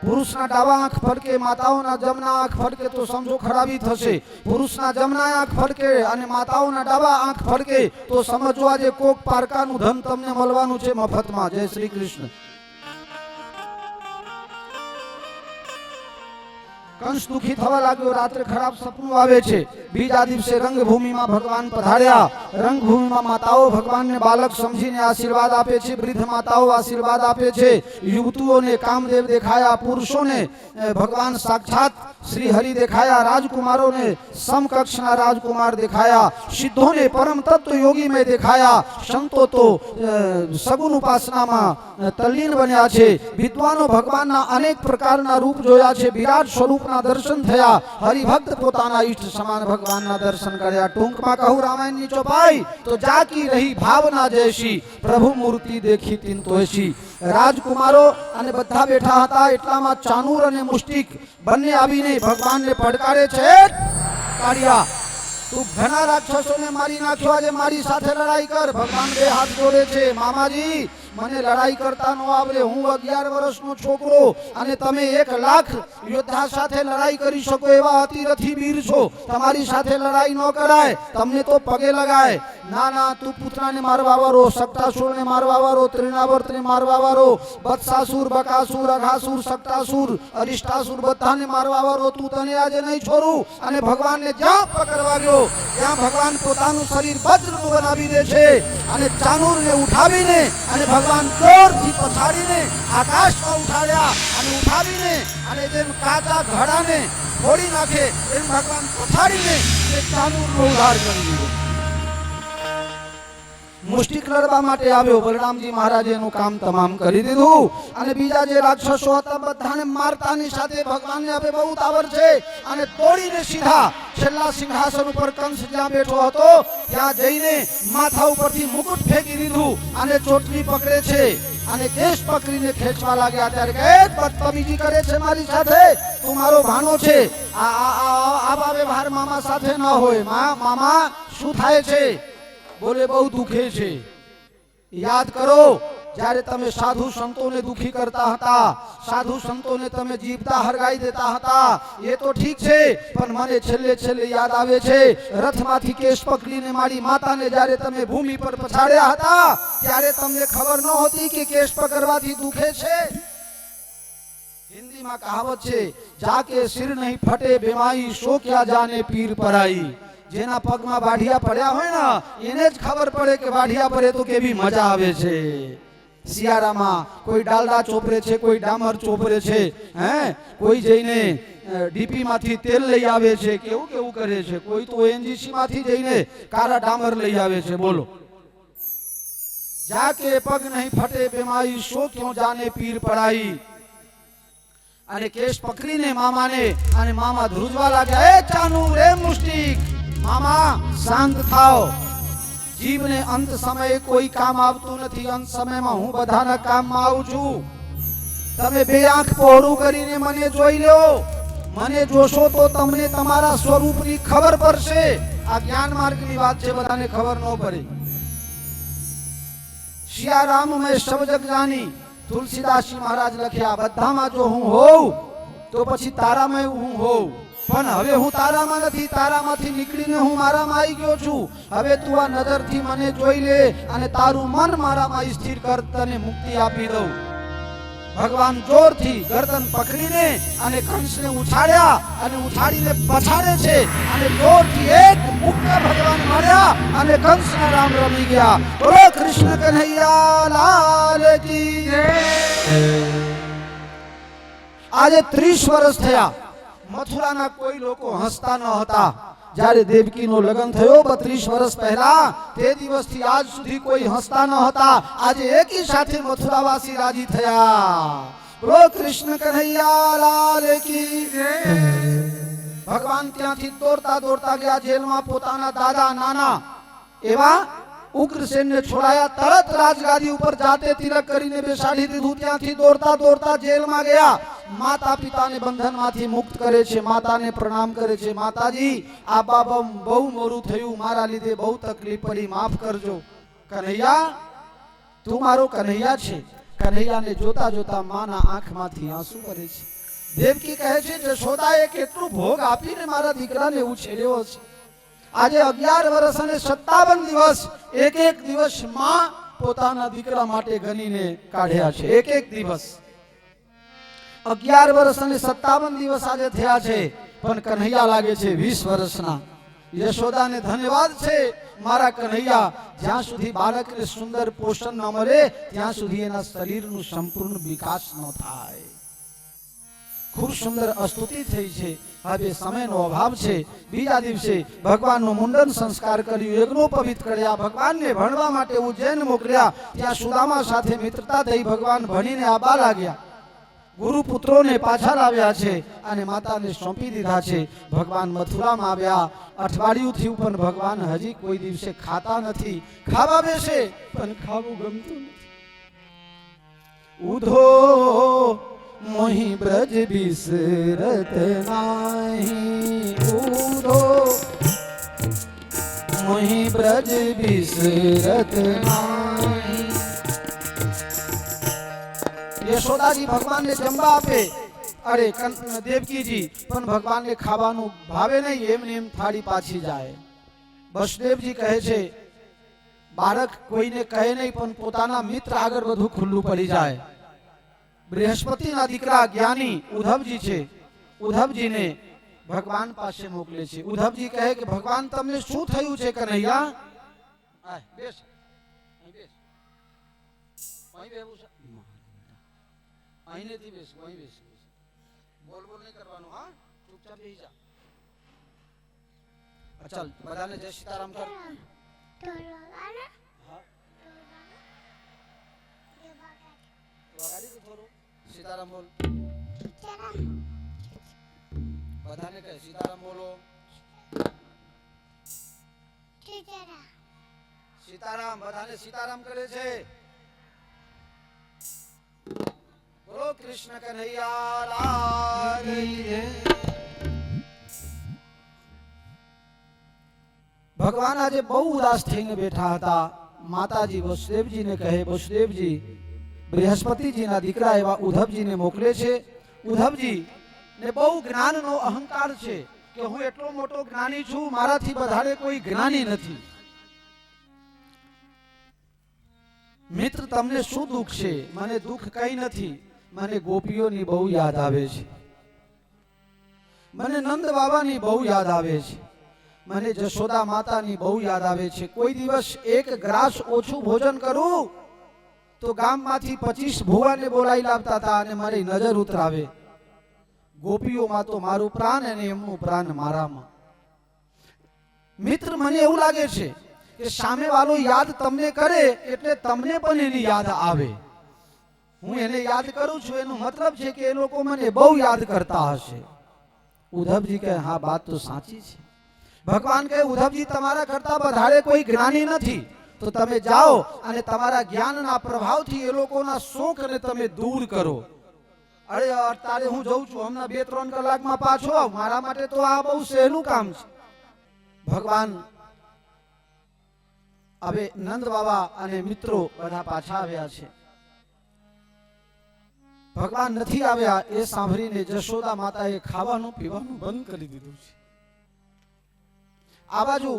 S3: પુરુષના ડાવા આંખ ફરકે, માતાઓના જમણા આંખ ફરકે તો સમજો ખરાબી થશે. પુરુષના જમણા આંખ ફરકે અને માતાઓના ડાવા આંખ ફરકે તો સમજો આજે કોક પારકાનું ધન તમને મળવાનું છે મફતમાં. જય શ્રી કૃષ્ણ. કંસ દુખી થવા લાગ્યો. રાત્રે ખરાબ સપનું આવે છે. બીજા દિવસે રંગભૂમિમાં ભગવાન પધાર્યા. રંગભૂમિમાં માતાઓ ભગવાનને બાલક સમજીને આશીર્વાદ આપે છે. વૃદ્ધ માતાઓ આશીર્વાદ આપે છે. યુવતીઓને કામદેવ દેખાયા, પુરુષોને ભગવાન સાક્ષાત શ્રી હરિ દેખાયા, રાજકુમારોને સમકક્ષના રાજકુમાર દેખાયા, સિદ્ધોને પરમ તત્વ યોગીમય દેખાયા, સંતો તો સગુણ ઉપાસનામાં તલ્લીન બન્યા છે. વિદ્વાનો ભગવાનના અનેક પ્રકારના રૂપ જોયા છે. વિરાટ સ્વરૂપના દર્શન થયા. હરિભક્ત પોતાના ઈષ્ટ સમાન ભગવાનના દર્શન કર્યા. ટૂંકમાં કહું રામાયણની ચોપાઈ તો જાકી રહી ભાવના જૈસી, પ્રભુ મૂર્તિ દેખી તીન તો એસી. રાજકુમારો અને બધા બેઠા હતા. એટલામાં ચાનુર અને મુષ્ટિક બંને આવીને ભગવાનને પડકારે છે, કાળિયા તું ઘણા રાક્ષસોને મારી નાખ્યો, આજે મારી સાથે લડાઈ કર. ભગવાન 2 હાથ જોડે છે. મામાજી, મને લડાઈ કરતા ન આવડે. હું 11 વર્ષનો છોકરો અને તમે 1 લાખ યોદ્ધા સાથે લડાઈ કરી શકો એવા અતિરથી વીર છો. તમારી સાથે લડાઈ ન કરાય, તમને તો પગે લગાય. ના ના, તું પુતનાને મારવા વાળો, સક્તાસુરને મારવા વાળો, ત્રિનાવર્તને મારવા વાળો, બત્સાસુર, બકાસુર, અઘાસુર, સક્તાસુર, અરિષ્ટાસુર બધાને મારવા વાળો, તું તને આજે નહીં છોડું. અને ભગવાનને જ્યાં પકડવા ગયો ત્યાં ભગવાન પોતાનું શરીર વજ્રનું બનાવી દે છે અને ચાનુરને ઉઠાવીને અને ભગવાન જોરથી પછાડીને આકાશમાં ઉઠાડ્યા અને ઉઠાવીને અને જેમ કાચા ઘડાને ફોડી નાખે એમ ભગવાન પછાડીને એ ચાનુરનો ઉદ્ધાર કરી દીધો. મુષ્ટિક લડવા માટે આવ્યો. બલરામજી મહારાજે એનું કામ તમામ કરી દીધું અને બીજા જે રાક્ષસો હતા બધાને મારતાની સાથે ભગવાનને હવે બહુ તાવર છે અને દોડીને સીધા છેલ્લા સિંહાસન ઉપર કંસ જ્યાં બેઠો હતો ત્યાં જઈને માથા ઉપરથી મુકુટ ફેંકી દીધું અને ચોટલી પકડે છે અને કેશ પકડીને ખેંચવા લાગ્યા. ત્યારે કે બદતમીજી કરે છે મારી સાથે, તું મારો ભાણો છે, આ વ્યવહાર મામા સાથે ન હોય. મામા શું થાય છે? બોલે બહુ દુખે છે. યાદ કરો જ્યારે તમે સાધુ સંતોને દુખી કરતા હતા, સાધુ સંતોને તમે જીવતા હરગાઈ દેતા હતા, એ તો ઠીક છે, પણ મને છેલ્લે છેલ્લે યાદ આવે છે રથમાંથી કેશ પકડીને મારી માતાને જ્યારે તમે ભૂમિ પર પછાડ્યા હતા ત્યારે તમને ખબર નહોતી કે કેશ પકડવાથી દુખે છે. હિન્દીમાં કહાવત છે, જાકે સિર નહીં ફટે બેમાઈ સો ક્યાં જાને પીર પરાઈ. જેના પગમાં વાઢિયા પડ્યા હોય ને એને જ ખબર પડે કે વાઢિયા પડે તો કેવી મજા આવે છે. શિયાળામાં કોઈ ડાલડા ચોપરે છે, કોઈ ડામર ચોપરે છે, કોઈ જઈને ડીપી માંથી તેલ લઈ આવે છે, કેવું કેવું કરે છે, કોઈ તો એનજીસી માંથી જઈને કારા ડામર લઈ આવે છે. બોલો, જાકે પગ નહીં ફટે બેમાઈ સો ક્यों જાને પીર પડાઈ. અને કેશ પકડીને મામાને અને મામા ધ્રુજવા લાગ્યા, એ ચાનુ રે મુષ્ટિક, મામા શાંત થાઓ. જીવને અંત સમયે કોઈ કામ આવતું નથી, અંત સમયમાં હું બધાના કામમાં આવું છું. તમે બે આંખ પહોળું કરીને મને જોઈ લો, મને જોશો તો તમને તમારા સ્વરૂપની ખબર પડશે. આ જ્ઞાન માર્ગની વાત છે, બધાને ખબર ન પડે. સિયારામ મેં સબ જગ જાની, તુલસીદાસજી મહારાજ લખ્યા, બધામાં જો હું હોઉં તો પછી તારામાં હું હોઉં, પણ હવે હું તારામાં નથી, તારામાંથી નીકળીને હું મારામાં આવી ગયો છું. હવે તું આ નજરથી મને જોઈ લે અને તારું મન મારામાં સ્થિર કર, તને મુક્તિ આપી દઉં. ભગવાન જોરથી ગરદન પકડીને અને કંસને ઉછાળ્યા અને ઉછાળીને પછાડે છે અને જોરથી એક મુક્કા ભગવાન માર્યા અને કંસના રામ રમી ગયા. બોલો કૃષ્ણ કન્હૈયા લાલ કી જય. આજે 30 વર્ષ થયા. મથુરાના કોઈ લોકો હસતા ન હતા. જ્યારે દેવકીનો લગ્ન થયો 32 વર્ષ પહેલા, તે દિવસથી આજ સુધી કોઈ હસતા ન હતા. આજે એકી સાથે મથુરાવાસી રાજી થયા. બોલો કૃષ્ણ કન્હૈયા લાલ કી જય. ભગવાન ત્યાંથી દોડતા દોડતા ગયા જેલમાં. પોતાના દાદા નાના એવા ઉગ્રસેનને છોડાયા. તરત રાજગાદી ઉપર જાતે તિલક કરીને બેસાડી દીધું. ત્યાંથી દોડતા દોડતા જેલમાં ગયા. માતા પિતાને બંધનમાંથી મુક્ત કરે છે, માતાને પ્રણામ કરે છે. માતાજી, આ બાબા બહુ મોરું થયું, મારા લીધે બહુ તકલીફ પડી, માફ કરજો. કન્હૈયા, તું મારો કન્હૈયા છે. કન્હૈયાને જોતા જોતા માના આંખમાંથી આંસુ પડે છે. દેવકી કહે છે, જશોદાએ કેટલું ભોગ આપીને મારા દીકરાને ઉછેર્યો છે. આજે 11 વર્ષ અને 57 દિવસ એક એક દિવસ માં પોતાના દીકરા માટે ગણીને કાઢ્યા છે. એક એક દિવસ 11 વર્ષ અને 57 દિવસ આજે થયા છે, પણ કન્હૈયા લાગે છે 20 વર્ષના. યશોદાને ધન્યવાદ છે, મારા કન્હૈયા જ્યાં સુધી બાળકને સુંદર પોષણ ન મળે ત્યાં સુધી એના શરીરનું સંપૂર્ણ વિકાસ ન થાય. ખૂબ સુંદર સ્તુતિ થઈ છે. હવે સમયનો અભાવ છે. બીજા દિવસે ભગવાનનું મુંડન સંસ્કાર કર્યું, યજ્ઞોપવિત કર્યા, ભગવાનને ભણવા માટે ઉજ્જૈન મોકલ્યા. ત્યાં સુદામા સાથે મિત્રતા થઈ ભગવાન ભણીને આવવા લાગ્યા. ગુરુપુત્રોને પાછા લાવ્યા છે અને માતાને સોંપી દીધા છે. ભગવાન મથુરામાં આવ્યા. અઠવાડિયું થયું પણ ભગવાન હજી કોઈ દિવસે ખાતા નથી. ખાવા બેસે પણ ખાવું ગમતું નથી. ઉધો મોહી બ્રજ બિસરત નાહી, ઉધો મોહી બ્રજ બિસરત નાહી. યશોદાજી ભગવાનને જમવા આપે, અરે દેવકીજી પણ ભગવાનને ખાવાનું ભાવે નહીં, એમને એમ થાળી પાછી જાય. વસુદેવજી કહે છે, બાળક કોઈને કહે નહીં પણ પોતાના મિત્ર આગળ બધું ખુલ્લું પડી જાય. બૃહસ્પતિના દીકરા જ્ઞાની ઉદ્ધવજી છે, ઉદ્ધવજીને ભગવાન પાસે મોકલે છે. ઉદ્ધવજી કહે કે ભગવાન તમને શું થયું છે કન્હૈયા? અહીંથી બેસ, અહીં બેસ. બોલ બોલ નહીં કરવાનું, હા? ચૂપચાપ બેસી જા. ચાલ બધાને જય સીતારામ કર. હા વગાડી દે થોડું. સીતારામ બોલ. બધાને કહે સીતારામ બોલો. સીતારામ, બધાને સીતારામ કરે છે. બોલો કૃષ્ણ કન્હૈયા લાલ કી જય. ભગવાન આજે બહુ ઉદાસ થઈને બેઠા હતા. માતાજી વસુદેવજીને કહે, વસુદેવજી બૃહસ્પતિજીના દીકરા એવા ઉદ્ધવજીને મોકલે છે. ઉદ્ધવજી ને બહુ જ્ઞાનનો અહંકાર છે કે હું એટલો મોટો જ્ઞાની છું, મારાથી વધારે કોઈ જ્ઞાની નથી. મિત્ર તમને શું દુઃખ છે? મને દુઃખ કઈ નથી. મને ગોપીઓની બહુ યાદ આવે છે, મને નંદ બાબાની બહુ યાદ આવે છે, મને જશોદા માતાની બહુ યાદ આવે છે. કોઈ દિવસ એક ગ્રાસ ઓછું ભોજન કરું તો ગામમાંથી 25 ભુવાને બોલાવી લાવતા હતા અને મારી નજર ઉતરાવે. ગોપીઓમાં તો મારું પ્રાણ અને એમનું પ્રાણ મારામાં. મિત્ર મને એવું લાગે છે કે સામે વાળો યાદ તમને કરે એટલે તમને પણ એની યાદ આવે. હું એને યાદ કરું છું એનો મતલબ છે કે એ લોકો મને બહુ યાદ કરતા હશે. ઉદ્ધવજી કહે હા વાત તો સાચી છે. ભગવાન કહે ઉદ્ધવજી તમારા કરતા વધારે કોઈ જ્ઞાની નથી, તો તમે જાઓ અને તમારા જ્ઞાનના પ્રભાવથી એ લોકોના શોકને તમે દૂર કરો. અરે અત્યારે હું જઉં છું, હમણાં 2-3 કલાકમાં પાછો આવ. મારા માટે તો આ બહુ સહેલું કામ છે. ભગવાન હવે નંદ બાબા અને મિત્રો બધા પાછા આવ્યા છે. ભગવાન નથી આવ્યા એ સાંભળીને જશોદા માતાએ ખાવાનું પીવાનું બંધ કરી દીધું છે. આ બાજુ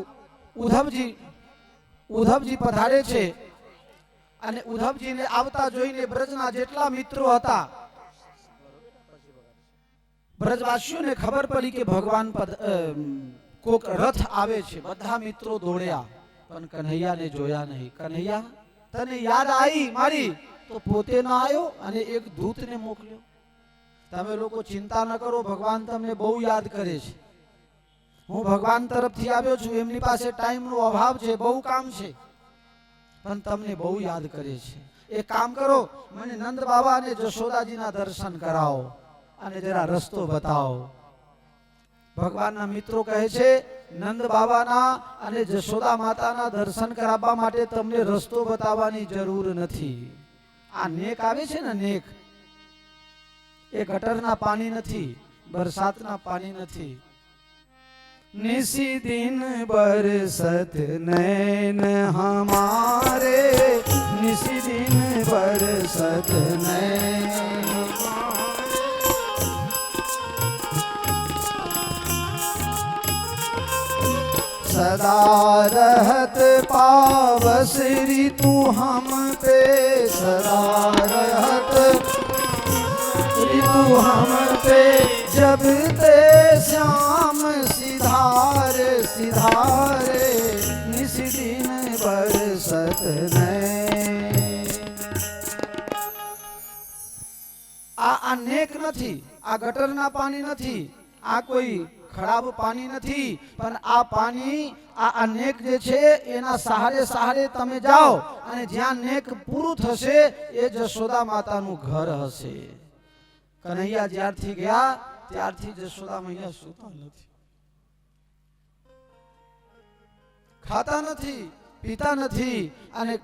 S3: ઉદ્ધવજી પધારે છે અને ઉદ્ધવજીને આવતા જોઈને બ્રજના જેટલા મિત્રો હતા, બ્રજવાસીઓને ખબર પડી કે ભગવાન કોક રથ આવે છે. બધા મિત્રો દોડ્યા પણ કન્હૈયાને જોયા નહીં. કન્હૈયા તને યાદ આવી મારી? તો પોતે ના આવ્યો અને એક દૂતને મોકલ્યો. તમે લોકો ચિંતા ન કરો, ભગવાન તમને બહુ યાદ કરે છે. હું ભગવાન તરફથી આવ્યો છું, એમની પાસે ટાઈમનો અભાવ છે, બહુ કામ છે, પણ તમને બહુ યાદ કરે છે. એક કામ કરો, મને નંદ બાબા અને જશોદાજીના દર્શન કરાવો અને જરા રસ્તો બતાવો. ભગવાનના મિત્રો કહે છે નંદ બાબાના અને જશોદા માતાના દર્શન કરાવવા માટે તમને રસ્તો બતાવવાની જરૂર નથી. આ નેક આવે છે ને, નેક, એ ગટરના પાણી નથી, બરસાતના પાણી નથી. निसी दिन बरसत नैन हमारे, निसी दिन बरसत नैन सदा रहत पावस ऋतु हम पे, सदा रहत ऋतु हम पे, जब ते श्याम सिधारे सिधारे, निस दिन बरसत नैन. આ નેક નથી, આ ગટરના પાણી નથી, આ કોઈ ખરાબ પાણી નથી, પણ આ પાણી આ નેક જે છે એના સહારે સહારે તમે જાઓ અને જ્યાં નેક પૂરું થશે એ જશોદા માતાનું ઘર હશે. કન્હૈયા જ્યારથી ગયા ત્યારથી જશોદા મૈયા સુતા નથી, ખાતા નથી, પીતા નથી, અને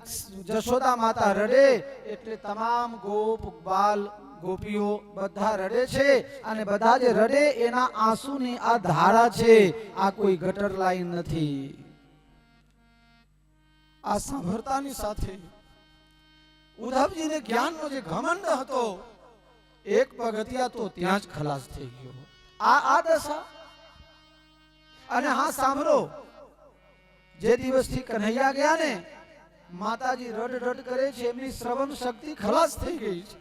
S3: જશોદા માતા રડે એટલે તમામ ગોપ બાલ ગોપીઓ બધા રડે છે અને બધા જે રડે એના આંસુની આ ધારા છે, આ કોઈ ગટર લાઈન નથી. આ સાંભળતાની સાથે ઉદ્ધવજીને જ્ઞાનનો જે ઘમંડ હતો, એક પગથિયા તો ત્યાં જ ખલાસ થઈ ગયો. આ દશા. અને હા સાંભળો, જે દિવસથી કન્હૈયા ગયા ને, માતાજી રડ રડ કરે છે, એમની શ્રવણ શક્તિ ખલાસ થઈ ગઈ છે,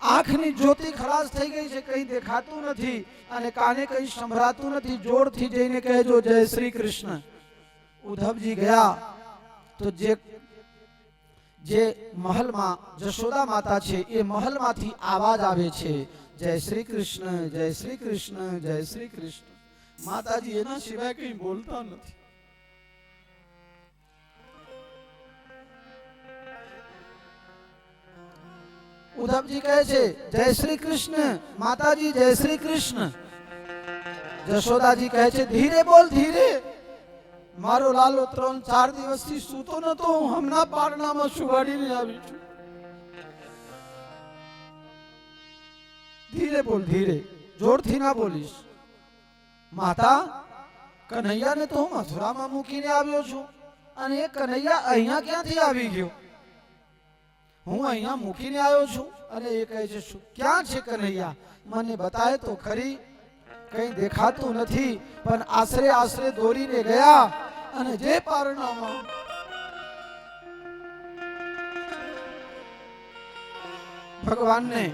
S3: આંખની જ્યોતિ ખલાસ થઈ ગઈ છે, કઈ દેખાતું નથી અને કાને કઈ સંભળાતું નથી. જોરથી જઈને કહેજો જય શ્રી કૃષ્ણ. ઉદ્ધવજી ગયા તો જે મહલમાં જશોદા માતા છે એ મહલમાંથી આવાજ આવે છે, જય શ્રી કૃષ્ણ, જય શ્રી કૃષ્ણ, જય શ્રી કૃષ્ણ. માતાજી એના સિવાય કઈ બોલતા નથી. ઉદ્ધવજી કહે છે જય શ્રી કૃષ્ણ, માતાજી જય શ્રી કૃષ્ણ. જશોદાજી કહે છે ધીરે બોલ, ધીરે. મારો લાલો 3-4 દિવસથી સૂતો નતો, હું હમણાં પારણામાં સુવાડીને આવી છું. ધીરે બોલ, ધીરે, જોરથી ના બોલીશ. માતા, કન્હૈયાને તો હું મથુરામાં મૂકીને આવ્યો છું, અને એ કન્હૈયા અહીંયા ક્યાંથી આવી ગયો? હું અહીંયા મૂકીને આવ્યો છું અને એ કહે છે શું ક્યાં છે કન્હૈયા? મને બતાય તો ખરી. કઈ દેખાતું નથી, પણ આશરે આશરે દોરીને ગયા અને જે પારણામાં ભગવાનને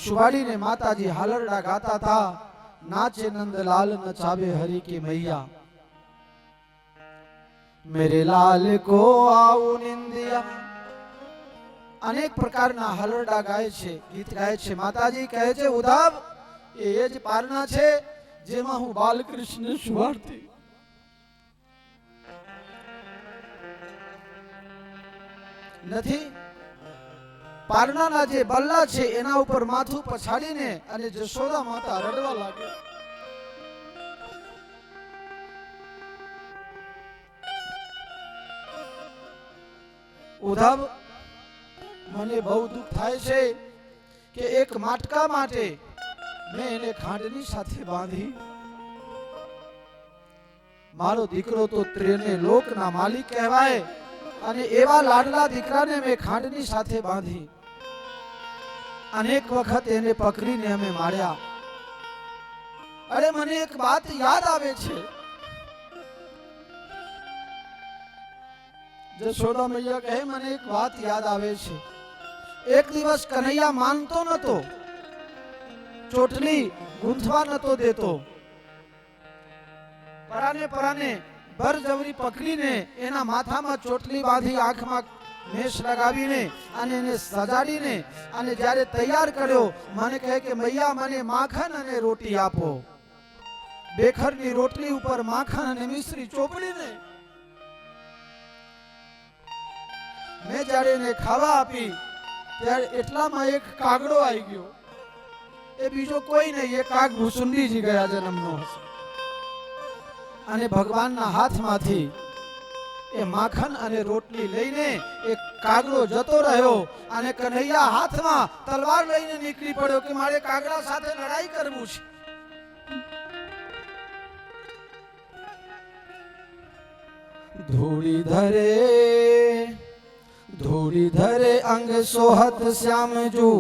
S3: સુવાડીને માતાજી હાલરડા ગાતા હતા, નાચે નંદલાલ નચાવે હરી की मैया, मेरे लाल को आओ निंदिया. अनेक प्रकारना हलरडा गाय छे, गीत गाय छे. माताजी कहे छे उद्धव એ જ પારણા છે જેમાં હું બાલકૃષ્ણ સુવાડતી. નથી પારણાના જે બલ્લા છે એના ઉપર માથું પછાડીને અને જશોદા માતા રડવા લાગે. ઉદ્ધવ, મને બહુ દુઃખ થાય છે કે એક માટકા માટે મેં એને ખાંડની સાથે બાંધી. મારો દીકરો તો ત્રેને લોકના માલિક કહેવાય, અને એવા લાડલા દીકરાને મેં ખાંડની સાથે બાંધી. અનેક વખત એને પકડીને અમે માર્યા. અરે મને એક વાત યાદ આવે છે. જશોદા મૈયા કહે મને એક વાત યાદ આવે છે. એક દિવસ કન્હૈયા માનતો નતો, ચોટલી ગૂંથવા નતો દેતો. પરાને બરજબરી પકડીને એના માથામાં ચોટલી બાંધી, આંખમાં મેશ લગાવીને અને એને સજાડીને અને જ્યારે તૈયાર કર્યો, મને કહે કે મૈયા મને માખણ અને રોટી આપો. બેખરની રોટલી ઉપર માખણ અને મિશ્રી ચોપડીને મેં જ્યારે એને ખાવા આપી ત્યારે એટલામાં એક કાગડો આવી ગયો. એ બીજો કોઈ નહીં, એ કાગ ભૂસુંડીજી ગયા જન્મનો હશે. અને ભગવાનના હાથમાંથી એ માખણ અને રોટલી લઈને એક કાગડો જતો રહ્યો, અને કન્હૈયા હાથમાં તલવાર લઈને નીકળી પડ્યો કે મારે કાગડા સાથે લડાઈ કરવું છે. ધૂળી ધરે અંગ સોહત શ્યામજુ,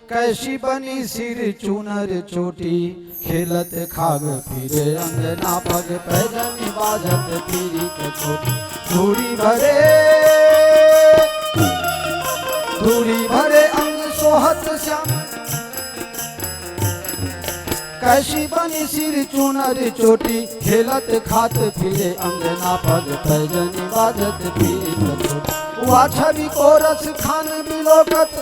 S3: कैसी बनी सिर चूनर चोटी, खेलत खाग फिरे अंगना पग पैजनी बाजत फिरी छोटी. धूड़ी भरे अंग सोहत श्याम, कैसी बनी सिर चूनर चोटी, खेलत खात फिरे अंगना पग पैजनी बाजत फिरी छोटी. वाछवी को रस खान बिलोकत,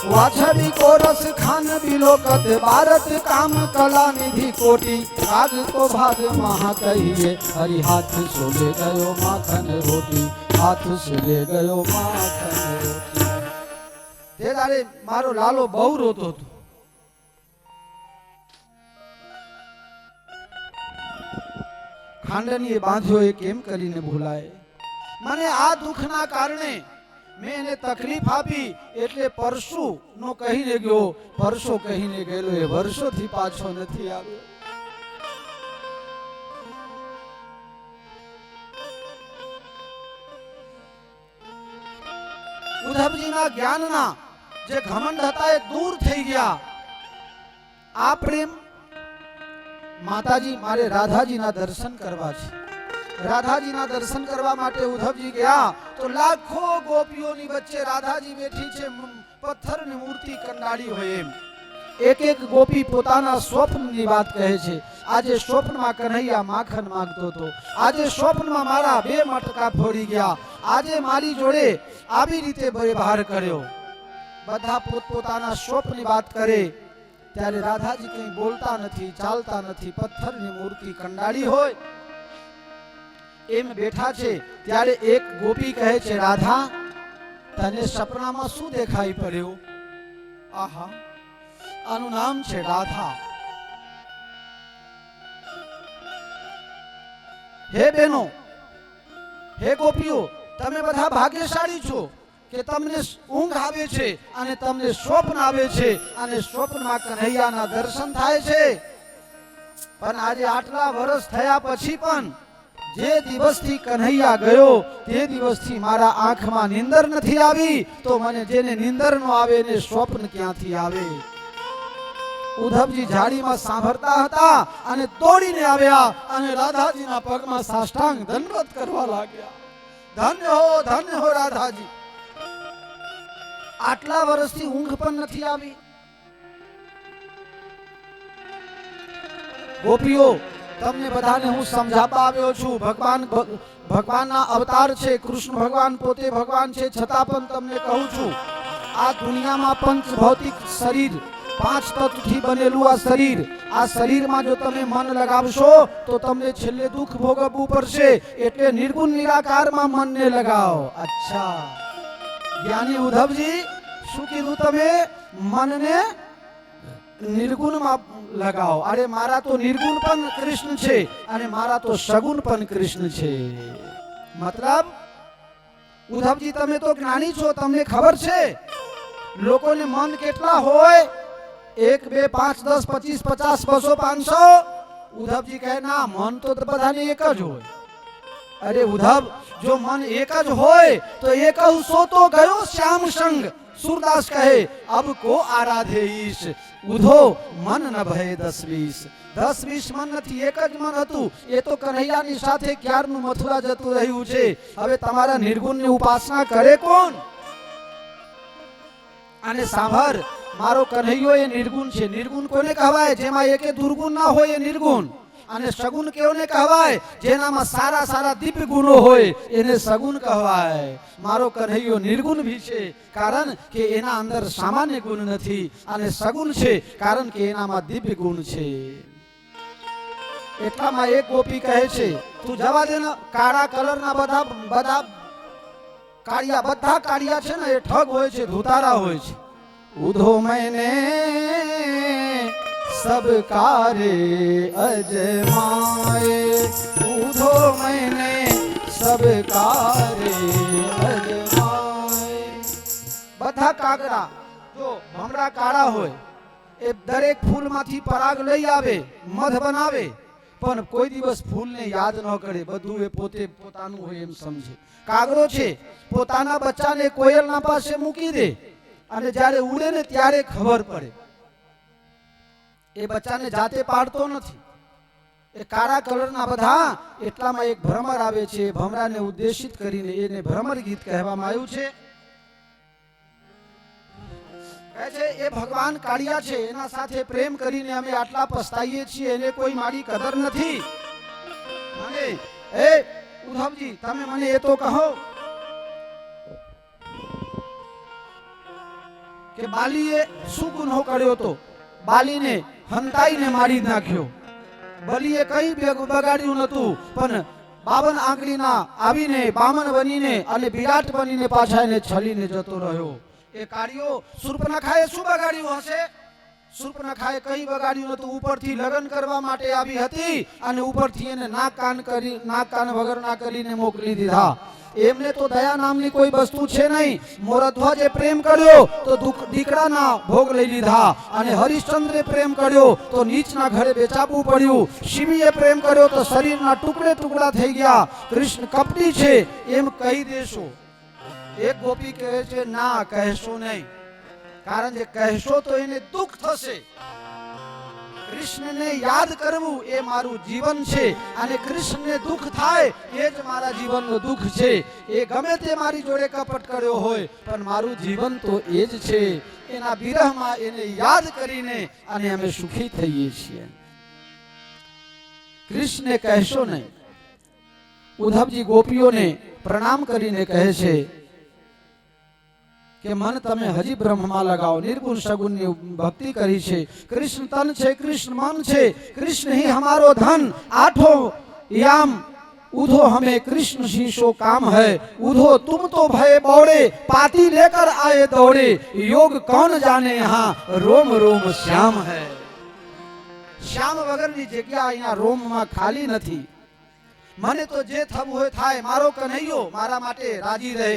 S3: वाछड़ी को रस खान बिलोकत, भारत काम कला निधि कोटि. राग को भाग महा कहिए, हरि हाथ से ले गयो माखन रोटी, हाथ से ले गयो माखन रोटी. તે દાડે મારો લાલો બહુ રોતો હતો. ખાંડનીએ બાંધ્યો એ કેમ કરીને ભૂલાય. મને આ દુઃખના કારણે મેં એને તકલીફ આપી એટલે પરસુ નો કહીને ગયો. પરસો કહીને ગયેલો એ વર્ષોથી પાછો નથી આવ્યો. ઉદ્ધવજીના જ્ઞાનના જે ઘમંડ હતા એ દૂર થઈ ગયા. આ પ્રેમ માતાજી મારે રાધાજીના દર્શન કરવા છે. રાધાજીના દર્શન કરવા માટે ઉદ્ધવજી ગયા તો લાખો ગોપીઓની વચ્ચે રાધાજી બેઠી છે, પથ્થરની મૂર્તિ કંડાળી હોય એમ. એક એક ગોપી પોતાના સ્વપ્નની વાત કહે છે. આજે સ્વપ્નમાં કન્હૈયા માખણ માંગતો હતો, આજે સ્વપ્નમાં મારા 2 મટકા ફોડી ગયા, આજે મારી જોડે આવી રીતે વ્યવહાર કર્યો. બધા પોતપોતાના સ્વપ્નની વાત કરે ત્યારે રાધાજી કંઈ બોલતા નથી, ચાલતા નથી, પથ્થરની મૂર્તિ કંડાળી હોય એમ બેઠા છે. ત્યારે એક ગોપી કહે છે, રાધા તને સપનામાં શું દેખાઈ પડ્યું? આહા, આનું નામ છે રાધા. હે બહેનો, હે ગોપીઓ, તમે બધા ભાગ્યશાળી છો કે તમને ઊંઘ આવે છે અને તમને સ્વપ્ન આવે છે અને સ્વપ્નમાં કન્હૈયાના દર્શન થાય છે. પણ આજે આટલા વર્ષ થયા પછી પણ જે દિવસથી કન્હૈયા ગયો તે દિવસથી મારા આંખમાં નીંદર નથી આવી. તો મને જેને નીંદર ન આવે એને સ્વપ્ન ક્યાંથી આવે? ઉદ્ધવજી જાડીમાં સાંભળતા હતા અને દોડીને આવ્યા અને રાધાજીના પગમાં સાષ્ટાંગ દંડવત કરવા લાગ્યા. ધન્ય હો રાધાજી, આટલા વર્ષથી ઊંઘ પણ નથી આવી. ગોપીઓ, તમને બધાને હું સમજાવવા આવ્યો છું. ભગવાનના અવતાર છે, કૃષ્ણ ભગવાન પોતે ભગવાન છે, છતાં પણ તમને કહું છું, આ દુનિયામાં પંચ ભૌતિક શરીર, 5 તત્વથી બનેલું આ શરીર, આ શરીરમાં જો તમે મન લગાવશો તો તમને છેલ્લે દુઃખ ભોગવવું પડશે. એટલે નિર્ગુણ નિરાકારમાં મનને લગાવો. અચ્છા જ્ઞાની ઉદ્ધવજી, શું કીધું તમે? મનને નિર્ગુણમાં લગાવો. અરે મારા તો નિર્ગુણ પણ કૃષ્ણ છે અને મારા તો સગુણ પણ કૃષ્ણ છે. મતલબ ઉદ્ધવજી તમે તો જ્ઞાની છો, તમને ખબર છે લોકોને મન કેટલા હોય? 1 2 5 10 25 50 200 500. ઉદ્ધવજી કહે ના, મન તો બધાને એક જ હોય. અરે ઉદ્ધવ, જો મન એક જ હોય તો એક સોતો ગયો શ્યામ સંગ. सूरदास कहे अब को आराधे ईश, उधो मन न भय 10-20. 10-20 મન નથી, એક જ મન હતું. એ તો કન્હૈયાની સાથે ક્યારનું મથુરા જતું રહ્યું છે. હવે તમારા નિર્ગુણની ઉપાસના કરે કોણ? અને સાંભળ, મારો કન્હૈયો એ નિર્ગુણ છે. નિર્ગુણ કોને કહેવાય? જેમાં એકે દુર્ગુણ ના હોય એ નિર્ગુણ. અને સગુણ કેવને કહેવાય? જેનામાં સારા સારા દિવ્ય ગુણો હોય એને સગુણ કહેવાય. મારો કન્હૈયો નિર્ગુણ ભી છે કારણ કે એના અંદર સામાન્ય ગુણ નથી, અને સગુણ છે કારણ કે એનામાં દિવ્ય ગુણ છે. એટલામાં એક ગોપી કહે છે, તું જવા દે ને, કાળા કલરના બધા કાળિયા છે ને એ ઠગ હોય છે, ધુતારા હોય છે. ઉધો मैंने सब कारे अजमाए, उधो मैंने सब कारे अजमाए. બધા કાગડા જો ભમરા કાળા હોય એ દરેક ફૂલમાંથી પરાગ લઈ આવે, મધ બનાવે, પણ કોઈ દિવસ ફૂલને યાદ ન કરે. બધું એ પોતે પોતાનું હોય એમ સમજે. કાગડો છે, પોતાના બચ્ચાને કોયલના પાસે મૂકી દે અને જ્યારે ઉડે ને ત્યારે ખબર પડે. એ બચ્ચાને જાતે પાડતો નથી. એ કાળા કલરના બધા. એટલામાં એક ભ્રમર આવે છે. ભમરાને ઉદ્દેશિત કરીને એને ભ્રમર ગીત કહેવામાં આવ્યું છે. કહે છે એ ભગવાન કાળિયા છે, એના સાથે પ્રેમ કરીને અમે આટલા પસ્તાઈએ છીએ, એને કોઈ મારી કદર નથી. મને એ ઉદ્ધવજી તમે મને એ તો કહો કે બાલીએ શું ગુનો કર્યો હતો? બાલીને હંતાઈને મારી નાખ્યો. બલીએ કઈ બગાડ્યું નતું, પણ 52 આંગળીના આવીને બામન બનીને અને વિરાટ બનીને પાછા એને છલીને જતો રહ્યો. એ કાર્યો શૂર્પણખાએ શું બગાડ્યું હશે? શૂર્પણખાએ કઈ બગાડ્યું નતું. ઉપરથી લગ્ન કરવા માટે આવી હતી અને ઉપરથી એને નાક કાન વગરના કરીને મોકલી દીધા. એમને તો દયા નામની કોઈ વસ્તુ છે નહીં. મોરધ્વજે પ્રેમ કર્યો તો દીકરાના ભોગ લઈ લીધા, અને હરિશ્ચંદ્રે પ્રેમ કર્યો તો નીચના ઘરે બેચાવવું પડ્યું. શિવીએ પ્રેમ કર્યો તો શરીરના ટુકડે ટુકડા થઈ ગયા. કૃષ્ણ કપટી છે એમ કહી દેશો? એક ગોપી કહે છે ના, કહેશો નહીં, કારણ કે કહેશો તો એને દુઃખ થશે. કૃષ્ણને યાદ કરવું એ મારું જીવન છે અને કૃષ્ણને દુઃખ થાય એ જ મારા જીવનનું દુઃખ છે. એ ગમે તે મારી જોડે કપટ કર્યો હોય પણ મારું જીવન તો એ જ છે. એના વિરહમાં એને યાદ કરીને અને અમે સુખી થઈએ છીએ. કૃષ્ણને કહેશો નહીં. ઉદ્ધવજી ગોપીઓને પ્રણામ કરીને કહે છે કે મન તમે હજી બ્રહ્મમાં લગાઓ. નિર્ગુણ સગુણની ભક્તિ કરી છે. કૃષ્ણ તન છે, કૃષ્ણ મન છે, કૃષ્ણ ही हमारो धन. आठों याम उधो हमें कृष्ण शीशो काम है. उधो तुम तो भय बौड़े, पाती लेकर आए दौड़े. योग कौन जाने यहाँ रोम रोम श्याम है. શ્યામ વગરની જગ્યા અહીંયા રોમમાં ખાલી નથી. મને તો જે થવું હોય થાય. મારો કન્હૈયો મારા માટે રાજી રહે.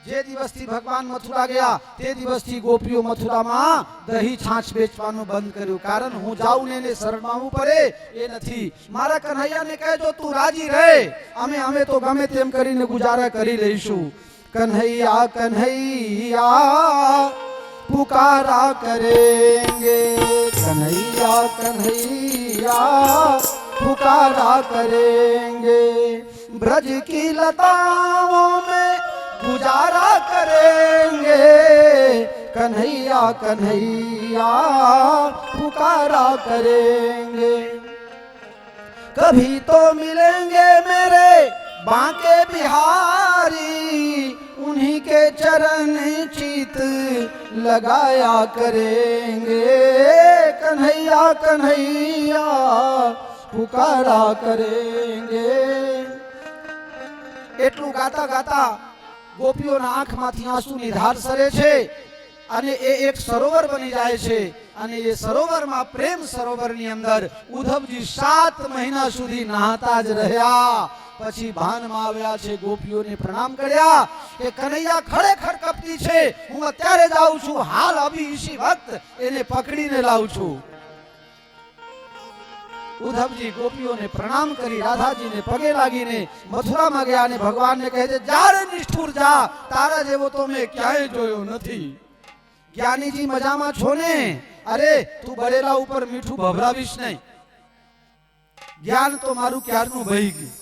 S3: જે દિવસથી ભગવાન મથુરા ગયા તે દિવસથી ગોપીઓ મથુરામાં દહીં છાછ વેચવાનું બંધ કર્યું. કારણ હું જાઉં ને એને શરણમાં આવવું પડે એ નથી. મારા કન્હૈયાને કહેજો તું રાજી રહે. અમે તો ગમે તેમ કરીને ગુજારા કરી લઈશું. કન્હૈયા કન્હૈયા पुकारा करेंगे. कन्हैया कन्हैया पुकारा करेंगे. ब्रज की लताओं में गुजारा करेंगे. कन्हैया कन्हैया पुकारा करेंगे. कभी तो मिलेंगे मेरे बांके बिहारी. उन्हीं के चरण चित लगाया करेंगे. कन्हैया कन्हैया पुकारा करेंगे. એટલું ગાતા ગાતા ગોપીઓના આંખમાંથી આંસુની ધાર સરે છે અને એ એક સરોવર બની જાય છે. અને એ સરોવરમાં પ્રેમ સરોવરની અંદર ઉદ્ધવજી 7 મહિના સુધી નહાતા જ રહ્યા. પછી ભાનમાં આવ્યા છે. ગોપીઓને પ્રણામ કર્યા કે કનૈયા ખરેખર કપટી છે. હું અત્યારે જ આવું છું. હાલ અભી ઇસી વખત એને પકડીને લાવું છું. ઉદ્ધવજી ગોપીઓને પ્રણામ કરી રાધાજીને પગે લાગીને મથુરામાં ગયા અને ભગવાનને કહે છે જા રે નિષ્ઠુર જા. તારા જેવો તો મેં ક્યાંય જોયો નથી. જ્ઞાનીજી મજામાં છો ને? અરે તું બળેલા ઉપર મીઠું ભભરાવીશ નહીં. જ્ઞાન તો મારું ક્યારનું વહી ગયું.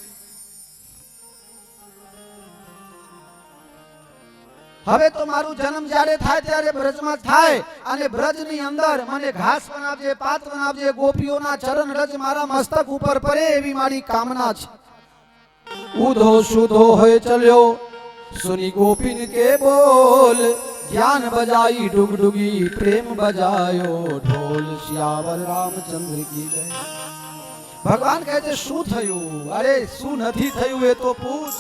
S3: હવે તો મારું જન્મ જ્યારે થાય ત્યારે બ્રજમાં થાય અને બ્રજની અંદર મને ઘાસ બનાવજે, પાત બનાવજે. ગોપીઓના ચરણ રજ મારા મસ્તક ઉપર પડે એવી મારી કામના છે. ઉધો સુધો હોય ચલ્યો સુની ગોપીન કે બોલ. ज्ञान बजाई डुगडुगी प्रेम बजायो ढोल. सियावर रामचंद्र की जय. भगवान કહે છે શું થયું? અરે શું નથી થયું એ તો પૂછ.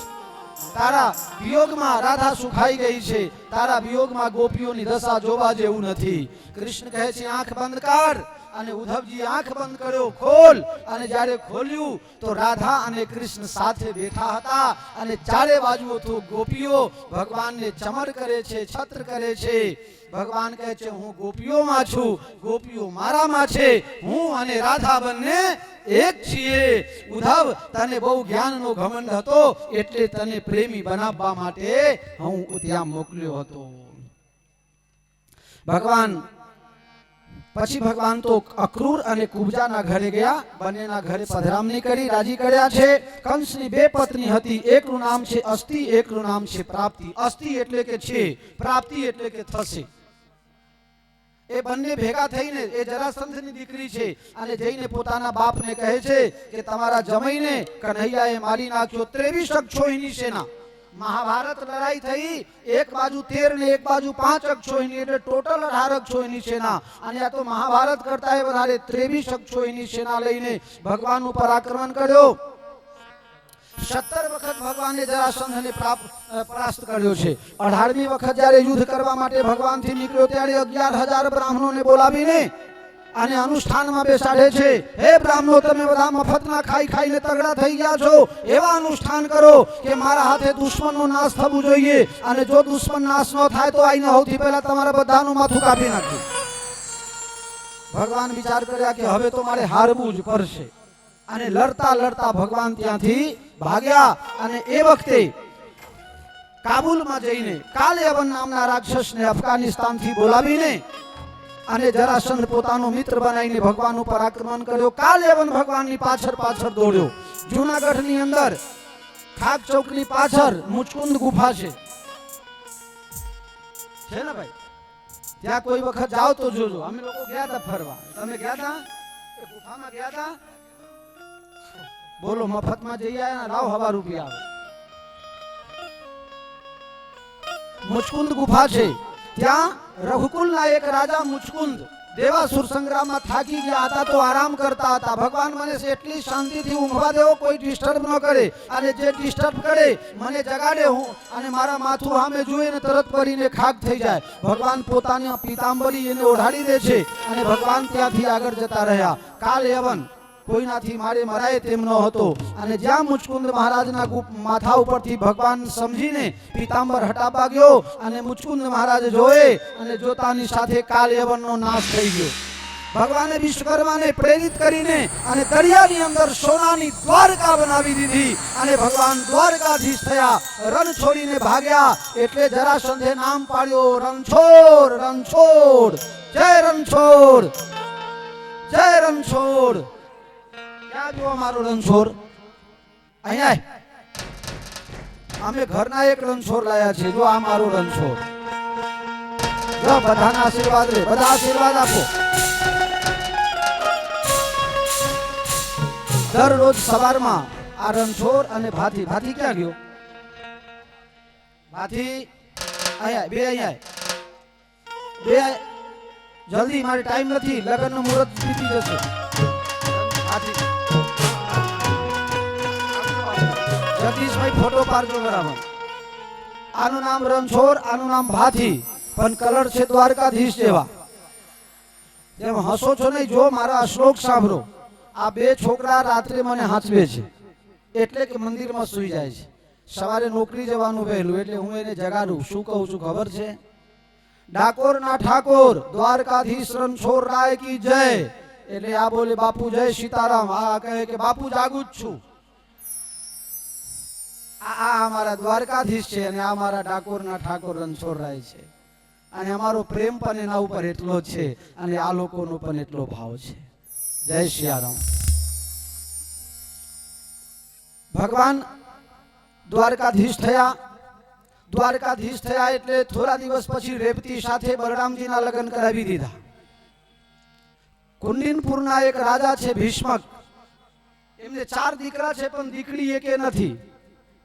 S3: તારા વિયોગમાં રાધા સુખાઈ ગઈ છે. તારા વિયોગમાં ગોપીઓની દશા જોવા જેવું નથી. કૃષ્ણ કહે છે આંખ બંધ કર. અને ઉદ્ધવજી આંખ બંધ કર્યો. ખોલ. અને જ્યારે ખોલ્યું તો રાધા અને કૃષ્ણ સાથે બેઠા હતા અને ચારે બાજુ તો ગોપીઓ ભગવાનને ચમર કરે છે, છત્ર કરે છે. ભગવાન કહે છે હું ગોપીઓમાં છું, ગોપીઓ મારામાં છે. હું અને રાધા બંને એક છીએ. ઉદ્ધવ તને બહુ જ્ઞાનનો ઘમંડ હતો એટલે તને પ્રેમી બનાવવા માટે હું ત્યાં મોકલ્યો હતો. પછી ભગવાન તો અક્રૂર અને કુબજાના ઘરે ગયા. બંનેના ઘરે પધરામણી કરી રાજી કર્યા છે. કંસની 2 પત્ની હતી. એકનું નામ છે અસ્તિ, એકનું નામ છે પ્રાપ્તિ. અસ્તિ એટલે કે છે, પ્રાપ્તિ એટલે કે થશે. એ બંને ભેગા થઈને એ જરાસંધની દીકરી છે અને જઈને પોતાના બાપને કહે છે કે તમારા જમાઈને કન્હૈયાએ મારી નાખ્યો. 23 અક્ષોહિણી સેના. મહાભારત લડાઈ થઈ. એક બાજુ 13 ને એક બાજુ 5 અક્ષોહિણી એટલે ટોટલ 18 અક્ષોહિણી સેના. અને આ તો મહાભારત કરતા વધારે 23 અક્ષોહિણી સેના લઈને ભગવાન ઉપર આક્રમણ કર્યો. 17 વખત ભગવાને જરાસંધને પરાસ્ત કર્યો છે. 18મી વખત જ્યારે યુદ્ધ કરવા માટે ભગવાનથી નીકળ્યો ત્યારે 11,000 બ્રાહ્મણોને બોલાવીને અને અનુષ્ઠાનમાં બેસાડે છે. હે બ્રાહ્મણો, તમે બધા મફતના ખાઈ ખાઈને તગડા થઈ ગયા છો. એવા અનુષ્ઠાન કરો કે મારા હાથે દુશ્મનનો નાશ થવું જોઈએ. અને જો દુશ્મન નાશ ન થાય તો આઈને સૌથી પહેલા તમારા બધાનું માથું કાપી નાખ્યું. ભગવાન વિચાર કર્યા કે હવે તો મારે હારવું જ પડશે. અને લડતા લડતા ભગવાન ત્યાંથી ભાગ્યા. અને એ વખતે કાબુલમાં જઈને કાલયવન નામના રાક્ષસને અફઘાનિસ્તાનથી બોલાવીને અને જરાસંધ પોતાનો મિત્ર બનાવીને ભગવાન ઉપર આક્રમણ કર્યો. કાલ યવન ભગવાનની પાછળ પાછળ દોડ્યો. જૂનાગઢની અંદર ખાક ચોકની પાછળ મુચકુંદ ગુફા છે ને ભાઈ? ત્યાં કોઈ વખત જાઓ તો જોજો. અમે લોકો ગયા હતા ફરવા. તમે ગયા હતા? એ ગુફામાં ગયા હતા? બોલો, મફતમાં જઈ આયા? લાવ હવા રૂપિયા આવે. મુચકુંદ ગુફા છે. ત્યાં રઘુકુલના એક રાજા મુચકુંદ દેવાસુર સંગ્રામમાં થાકી ગયા હતા તો આરામ કરતા હતા. ભગવાન મને એટલી શાંતિથી ઊંઘવા દેવો, કોઈ ડિસ્ટર્બ ન કરે, અને જે ડિસ્ટર્બ કરે મને જગાડે હું અને મારા માથું સામે જોઈને તરત પડીને ખાક થઈ જાય. ભગવાન પોતાની પીતાંબરી એને ઓઢાડી દે છે અને ભગવાન ત્યાંથી આગળ જતા રહ્યા. કાલ યવન કોઈનાથી મારે મરાય તેમ ન હતો. અને જ્યાં મુચકુંદ મહારાજના માથા ઉપરથી ભગવાન સમજીને પીતાંબર હટાવવા ગયો અને મુચકુંદ મહારાજ જોએ અને જોતાની સાથે કાલ યવનનો નાશ થઈ ગયો. ભગવાને વિશ્વકર્માને પ્રેરિત કરીને અને દરિયાની અંદર સોનાની દ્વારકા બનાવી દીધી અને ભગવાન દ્વારકાધીશ થયા. રણ છોડીને ભાગ્યા એટલે જરાસંધે નામ પાડ્યો રણછોડ. રણછોડ, જય રણછોડ, જય રણછોડ. ક્યાં જો અમારો રણછોડ? અહીંયા અમે ઘરના એક રણછોડ લાયા છે. જો આ મારો રણછોડ. જો બધાના આશીર્વાદ લે, બધા આશીર્વાદ આપો. દરરોજ સવારમાં આ રણછોડ અને ભાથી. ભાથી ક્યાં ગયો? ભાથી અહીંયા બે. અહીંયા બે. જલ્દી, મારે ટાઈમ નથી. લગ્નનું મુહૂર્ત બીતી જશે. જગદીશભાઈ ફોટો પાડજો બરાબર. આનું નામ રણછોડ, આનું નામ ભાથી, પણ કલર છે દ્વારકાધીશ જેવા. જેમ હસો છો નહીં, જો મારા શ્લોક સાંભળો. આ બે છોકરા રાત્રે મને હાંચવે છે એટલે કે મંદિરમાં સૂઈ જાય છે. સવારે નોકરી જવાનું વહેલું એટલે હું એને જગાડું. શું કહું છું ખબર છે? ડાકોરના ઠાકોર દ્વારકાધીશ રણછોડ રાય કી જય. એટલે આ બોલે બાપુ જય સીતારામ. આ કહે કે બાપુ જાગું જ છું. આ અમારા દ્વારકાધીશ છે અને આ અમારા ડાકોરના ઠાકોર રણછોડરાય છે. અને અમારો પ્રેમ પણ એના ઉપર એટલો છે અને આ લોકોનો પણ એટલો ભાવ છે. જય સિયારામ. ભગવાન દ્વારકાધીશ થયા. દ્વારકાધીશ થયા એટલે થોડા દિવસ પછી રેવતી સાથે બલરામજીના લગ્ન કરાવી દીધા. કુંડિનપુરના એક રાજા છે ભીષ્મક. એમને 4 દીકરા છે પણ દીકરી એકે નથી.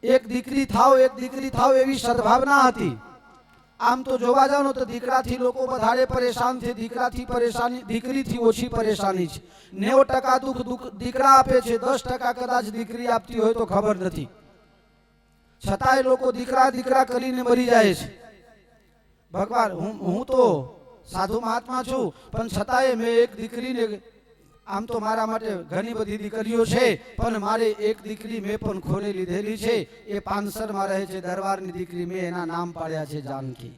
S3: એક દીકરી થાવ, એક દીકરી થાવ એવી સદભાવના હતી. આમ તો જોવા જાવ તો દીકરાથી લોકો વધારે પરેશાન છે. દીકરાથી પરેશાની, દીકરીથી ઓછી પરેશાની છે. 90% દુઃખ દીકરા આપે છે, 10% કદાચ દીકરી આપતી હોય તો ખબર નથી. છતાંય લોકો દીકરા દીકરા કરીને મરી જાય છે. ભગવાન, હું તો સાધુ મહાત્મા છું પણ છતાંય મેં એક દીકરીને, આમ તો મારા માટે ઘણી બધી દીકરીઓ છે પણ મારે એક દીકરી મેં પણ ખોલી લીધેલી છે. એ પાનસરમાં રહે છે, દરબારની દીકરી. મેં એના નામ પાડ્યા છે જાનકી.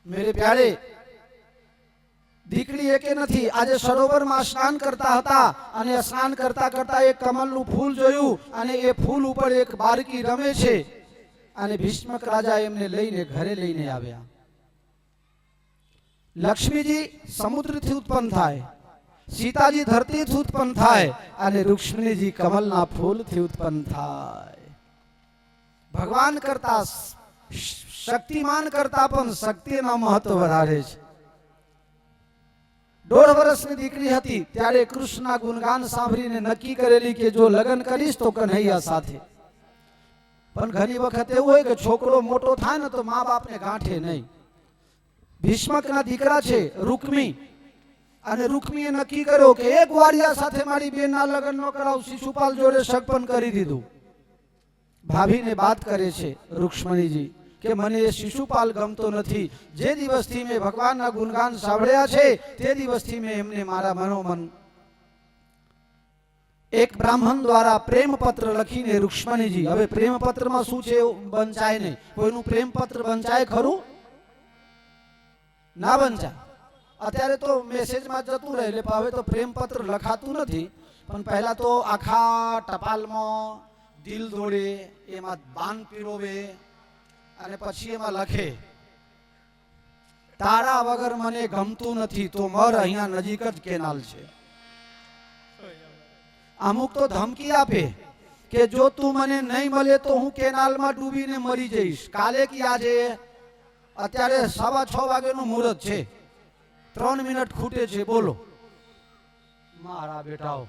S3: મેરે પ્યારે, દીકરી એકે નથી. આજે સરોવરમાં સ્નાન કરતા હતા અને સ્નાન કરતા કરતા એક કમલનું ફૂલ જોયું અને એ ફૂલ ઉપર એક બાળકી રમે છે અને ભીષ્મક રાજા એમને લઈને ઘરે લઈને આવ્યા. લક્ષ્મીજી સમુદ્રથી ઉત્પન્ન થાય, સીતાજી ધરતીથી ઉત્પન્ન થાય અને રૂક્ષ્મણીજી કમલના ફૂલથી ઉત્પન્ન થાય. ભગવાન કરતા, શક્તિમાન કરતા પણ શક્તિના મહત્વ વધારે છે. 1.5 વર્ષની દીકરી હતી ત્યારે કૃષ્ણના ગુણગાન સાંભળીને નક્કી કરેલી કે જો લગ્ન કરીશ તો કન્હૈયા સાથે. પણ ઘણી વખત એવું હોય કે છોકરો મોટો થાય ને તો મા બાપને ગાંઠે નહીં. ભીષ્મકના દીકરા છે રૂકમી, અને રૂકમીએ નક્કી કર્યો કે એક વાડિયા સાથે મારી બેનના લગ્ન ન કરાવ. શિશુપાલ જોડે સગપન કરી દીધું. ભાભીને વાત કરે છે રૂક્ષ્મણીજી કે મને એ શિશુપાલ ગમતો નથી. જે દિવસથી મેં ભગવાનના ગુણગાન સાંભળ્યા છે તે દિવસથી મેં એમને મારા મનોમન. એક બ્રાહ્મણ દ્વારા પ્રેમપત્ર લખીને રૂક્ષ્મણીજી, હવે પ્રેમપત્રમાં શું છે બંચાય નહીં. કોઈનું પ્રેમપત્ર બંચાય ખરું? ના બંચાય. અત્યારે તો મેસેજમાં જતું રહે એટલે હવે તો પ્રેમપત્ર લખાતું નથી. પણ પહેલા તો આખા ટપાલમાં દિલ દોડે, એમાં બાન પીરોવે અને પછી એમાં લખે. તારા વગર મને ગમતું નથી તો મર, અહીંયા નજીક જ કેનાલ છે. અમુક તો ધમકી આપે કે જો તું મને નહીં મળે તો હું કેનાલમાં ડૂબીને મરી જઈશ. કાલે કે આજે અત્યારે 6:15 વાગ્યાનું મુહૂર્ત છે, 3 મિનિટ ખૂટે છે. બોલો મારા બેટાઓ,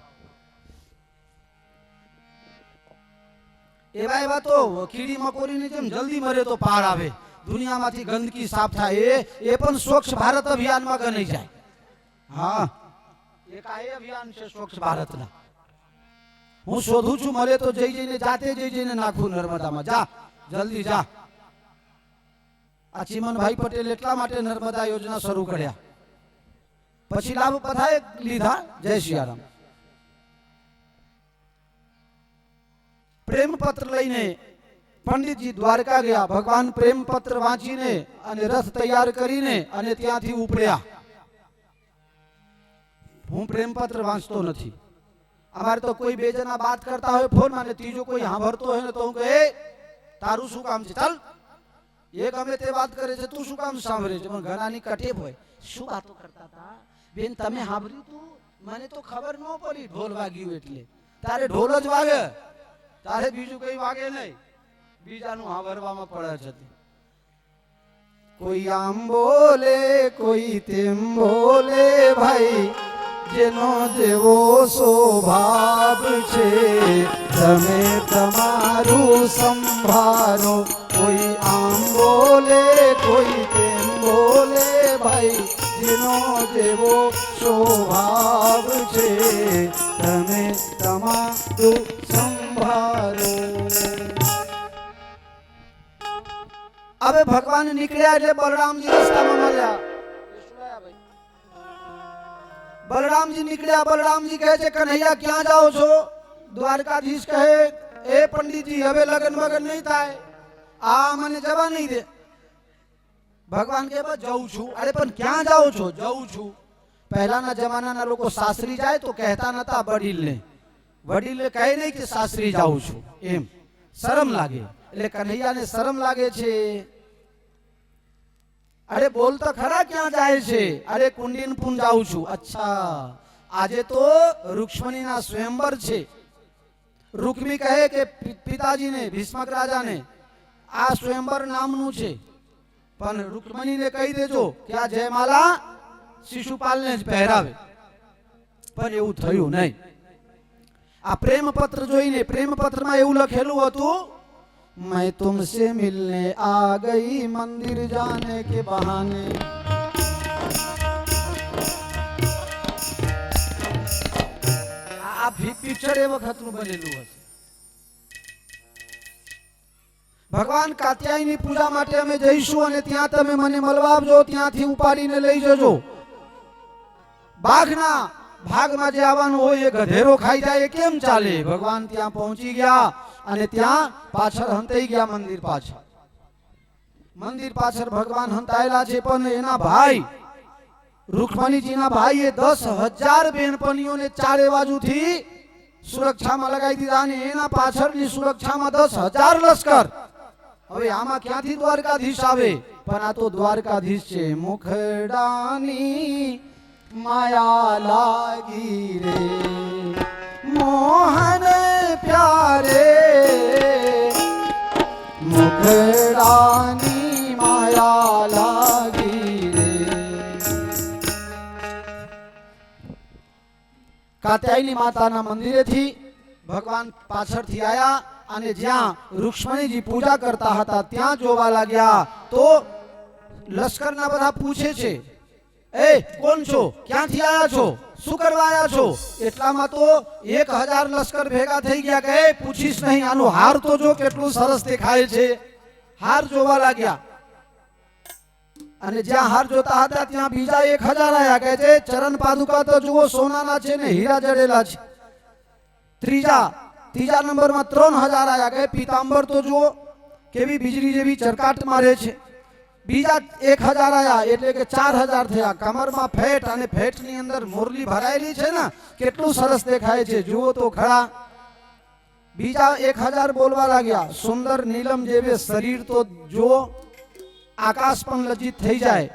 S3: એવા તો કીડી મકોડીની જેમ જલ્દી મરે તો પાર આવે. દુનિયામાંથી ગંદકી સાફ થાય એ પણ સ્વચ્છ ભારત અભિયાનમાં ગણાઈ જાય. હા, એક આ અભિયાન છે સ્વચ્છ ભારતના. હું શોધું છું, મળે તો જઈને જાતે જઈને નાખું નર્મદામાં. જા જલ્દી જા. આ ચીમનભાઈ પટેલ એટલા માટે નર્મદા યોજના શરૂ કર્યા, પછી લાભ બધાએ લીધા. જય સિયારામ. પ્રેમ પત્ર લઈને પંડિતજી દ્વારકા ગયા. ભગવાન પ્રેમ પત્ર વાંચીને અને રથ તૈયાર કરીને અને ત્યાંથી ઉપડ્યા. હું પ્રેમ પત્ર વાંચતો નથી. અમારે તો કોઈ બે જણા વાત કરતા હોય ફોનમાં ને ત્રીજો કોઈ સાંભળતો હોય ને તો હું કહે તારું શું કામ છે, ચાલ. એ ગમે તે વાત કરે છે, તું શું કામ સાંભળે છે? પણ ઘણાની કટેપ હોય, શું વાતો કરતા હતા બેન, તમે સાંભળ્યું તું? મને તો ખબર ન પડી. ઢોલ વાગ્યું એટલે તારે ઢોલ જ વાગે, તારે બીજું કઈ વાગે નહીં. બીજાનું સાંભળવામાં પડે છે. કોઈ આમ બોલે કોઈ તેમ બોલે ભાઈ, જેનો જેવો સ્વભાવ છે તમે તમારું સંભાળો. કોઈ આમ બોલે કોઈ તેમ બોલે ભાઈ, જેનો જેવો સ્વભાવ છે તમે તમારું સંભાળો. હવે ભગવાન નીકળ્યા એટલે બલરામજી રસ્તામાં મળ્યા. બલરામજી નીકળ્યા. બલરામજી કહે છે કન્હૈયા ક્યાં જાઓ છો? દ્વારકાધીશ કહે એ પંડિતજી હવે લગન વગન નહીં થાય, આ મને જવા નહીં દે. ભગવાન કહે બસ જઉં છું. અરે પણ ક્યાં જાઓ છો? જઉં છું. પહેલાના જમાનાના લોકો સાસરી જાય તો કહેતા નતા વડીલને. વડીલને કહે નહીં કે સાસરી જાઉં છું, એમ શરમ લાગે. એટલે કન્હૈયાને શરમ લાગે છે. અરે બોલ તો ખરા ક્યાં જાય છે? અરે કુંડીનપુર જાઉં છું. અચ્છા, આજે તો રૂક્ષ્મણીના સ્વયંવર છે. રૂક્મી કહે કે પિતાજીને ભીષ્મક રાજાને આ સ્વયંવર નામનું છે, પણ રૂક્મણીને કહી દેજો કે આ જયમાલા શિશુપાલને જ પહેરાવે. પણ એવું થયું નહીં. આ પ્રેમ પત્ર જોઈને પ્રેમ પત્રમાં એવું લખેલું હતું, मैं तुमसे मिलने आ गई मंदिर जाने के बहाने. આ પિક્ચર એ વખતનું બનેલું હશે. ભગવાન કાત્યાયની પૂજા માટે અમે જઈશું અને ત્યાં તમે મને મળવા આવજો. ત્યાંથી ઉપાડીને લઈ જજો. બાઘના ભાગમાં જે આવવાનું હોય એ ગધેરો ખાઈ જાય, કેમ ચાલે? ભગવાન ત્યાં પહોંચી ગયા અને ત્યાં પાછળ હંતાઈ ગયા. મંદિર પાછળ ભગવાન હંતાયેલા છે. પણ એના ભાઈ રૂક્મણીજીના ભાઈએ 10,000 બહેનપણીઓને ચારે બાજુથી સુરક્ષામાં લગાવી દીધા અને એના પાછળની સુરક્ષામાં 10,000 લશ્કર. હવે આમાં ક્યાંથી દ્વારકાધીશ આવે? પણ આ તો દ્વારકાધીશ છે. મુખડાની માયા લાગી રે મોહન પ્યારે, મુખડાની માયા લાગી રે. કાત્યાયની માતાના મંદિરેથી ભગવાન પાછળથી આયા અને જ્યાં રૂક્ષ્મણીજી પૂજા કરતા હતા ત્યાં જોવા લાગ્યા. તો લશ્કરના બધા પૂછે છે, એ કોણ છો? ક્યાંથી આયા છો? શું કરવા આયા છો? એટલામાં તો 1,000 લશ્કર ભેગા થઈ ગયા. કે પૂછીશ નહીં, આનો હાર તો જો કેટલું સરસ દેખાય છે. હાર જોવા લાગ્યા અને જ્યાં હાર જોતા હતા ત્યાં બીજા 1,000 આયા. કહે છે ચરણ પાદુકા તો જુઓ સોનાના છે ને હીરા જડેલા છે. ત્રીજા નંબરમાં 3,000 આયા. કહે પીતાંબર તો જુઓ કેવી બીજળી જેવી ચરકાટ મારે છે. બીજા 1,000 આયા એટલે કે 4,000 થયા. કમરમાં ફેટ અને ફેટની અંદર મુરલી ભરાયેલી છે ને, કેટલું સરસ દેખાય છે, જુઓ તો ખરા. બીજા 1,000 બોલવા લાગ્યા. સુંદર નીલમ જેવે શરીર તો જુઓ, આકાશ પણ લજ્જિત થઈ જાય.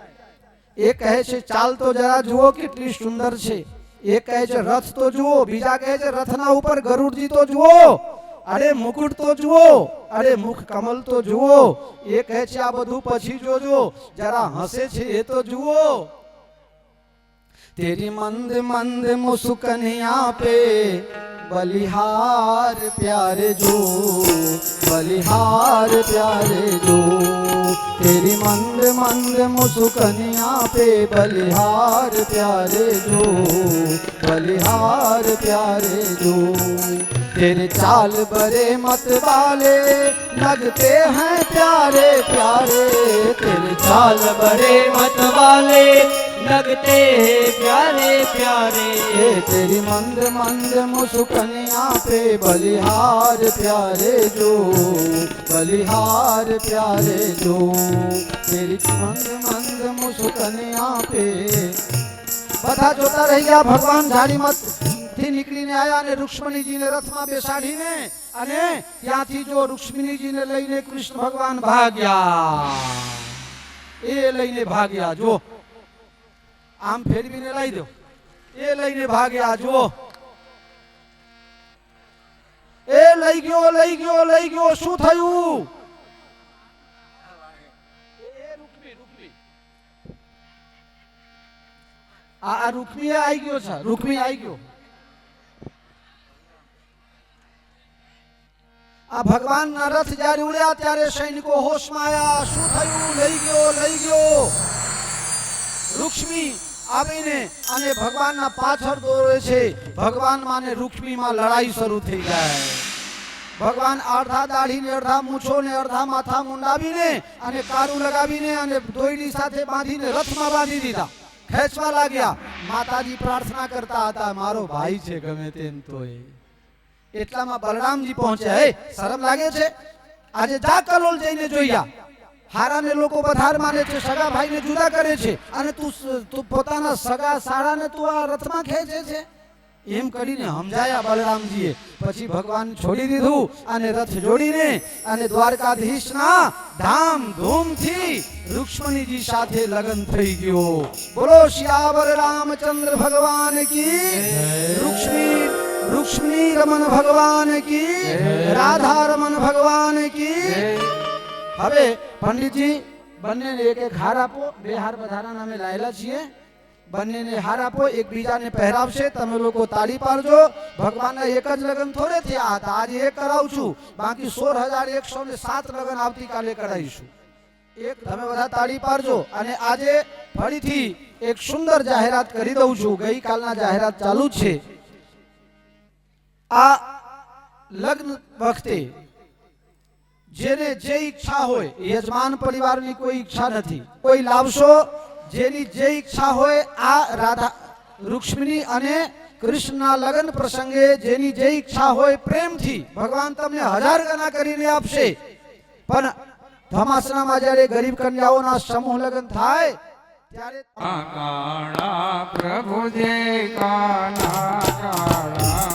S3: એ કહે છે ચાલ તો જરા જુઓ કેટલી સુંદર છે, એ કહે છે રથ તો જુઓ, બીજા કહે છે રથના ઉપર ગરુડજી તો જુઓ, અરે મુકુટ તો જુઓ, અરે મુખ કમલ તો જુઓ, એ કહે છે આ બધું પછી જોજો, જરા હસે છે એ તો જુઓ। तेरी मंद मंद मुस्कनिया पे बलिहार प्यारे जो, बलिहार प्यारे जो, तेरी मंद मंद मुस्कनिया पे बलिहार प्यारे जो, बलिहार प्यारे जो, तेरे चाल बड़े मत वाले लगते हैं प्यारे प्यारे, तेरे चाल
S1: बड़े मत वाले लगते प्यारे प्यारे,
S3: तेरी मंद मंद मुस्कनिया पे बलिहार प्यारे जो, बलिहार प्यारे जो, तेरी मंद मंद मुस्कनिया पे। બધા જોતા રહી ગયા। ભગવાન ઝાડીમત થી નીકળીને આયા અને રૂક્ષ્મણીજીને રથમાં બેસાડીને અને ત્યાંથી જો રૂક્ષ્મણીજીને લઈને કૃષ્ણ ભગવાન ભાગ્યા, એ લઈને ભાગ્યા। જો આમ ફેરવીને લઈ દો, એ લઈને ભાગ્યા। જો એ લઈ ગયો લઈ ગયો લઈ ગયો, શું થયું? આ રૂકમી આવી ગયો છે, રૂકમી આવી ગયો। આ ભગવાનના રથ જ્યારે ઉડ્યા ત્યારે સૈનિકો હોશમાં આવ્યા। શું થયું? લઈ ગયો લઈ ગયો। રૂક્ષ્મી આવીને અને ભગવાનના પાછળ દોડે છે। ભગવાન માને રૂક્ષ્મીમાં લડાઈ શરૂ થઈ જાય। ભગવાન અડધા દાઢીને અડધા મૂછોને અડધા માથા મુંડાવીને અને કારું લગાવીને અને દોયડી સાથે બાંધીને રથમાં બાંધી દીધા। ખેંચવા લાગ્યા। માતાજી પ્રાર્થના કરતા હતા મારો ભાઈ છે ગમે તેમ તોય। એટલામાં બલરામજી પહોંચ્યા। એ શરમ લાગે છે? આજે જા કલોલ જઈને જોયા। હારાને લોકો પથાર માને છે, સગા ભાઈને જુદા કરે છે અને તું પોતાના સગા સાળાને તું આ રથમાં ખેંચે છે? એમ કરીને સમજાયા બલરામજીએ। પછી ભગવાન છોડી દીધું અને રથ જોડીને અને દ્વારકાધીશના ધામ ધૂમથી રૂક્ષ્મણીજી સાથે લગ્ન થઈ ગયો। બોલો શ્યાવર રામચંદ્ર ભગવાન કી, રૂક્ષ્મણી રમણ ભગવાન કી, રાધા રમણ ભગવાન કી। હવે પંડિતજી બંનેને એક એક હાર આપો। બે હાર વધારાના અમે લાયેલા છીએ। બંનેને હાર આપો, એકબીજાને પહેરાવશે। તમે લોકો તાળી પાડજો। ભગવાનના એક જ લગ્ન થોડે થયા હતા, આજે એક કરાવું છું, બાકી 16,107 લગ્ન આવતીકાલે કરાવીશું। એક તમે બધા તાળી પાડજો। અને આજે ફરીથી એક સુંદર જાહેરાત કરી દઉં છું। ગઈકાલના જાહેરાત ચાલુ છે। આ લગ્ન વખતે જેને જે ઈચ્છા હોય, યજમાન પરિવારની કોઈ ઈચ્છા નથી, કોઈ લાવશો। જેની જે ઈચ્છા હોય આ રાધા રૂક્ષ્મણી અને કૃષ્ણના લગ્ન પ્રસંગે જેની જે ઈચ્છા હોય પ્રેમથી ભગવાન તમને 1000 ગણા કરીને આપશે। પણ ધમાસણામાં જ્યારે ગરીબ કન્યાઓના સમૂહ લગ્ન થાય ત્યારે
S2: કાળા પ્રભુ જે કાના કાળા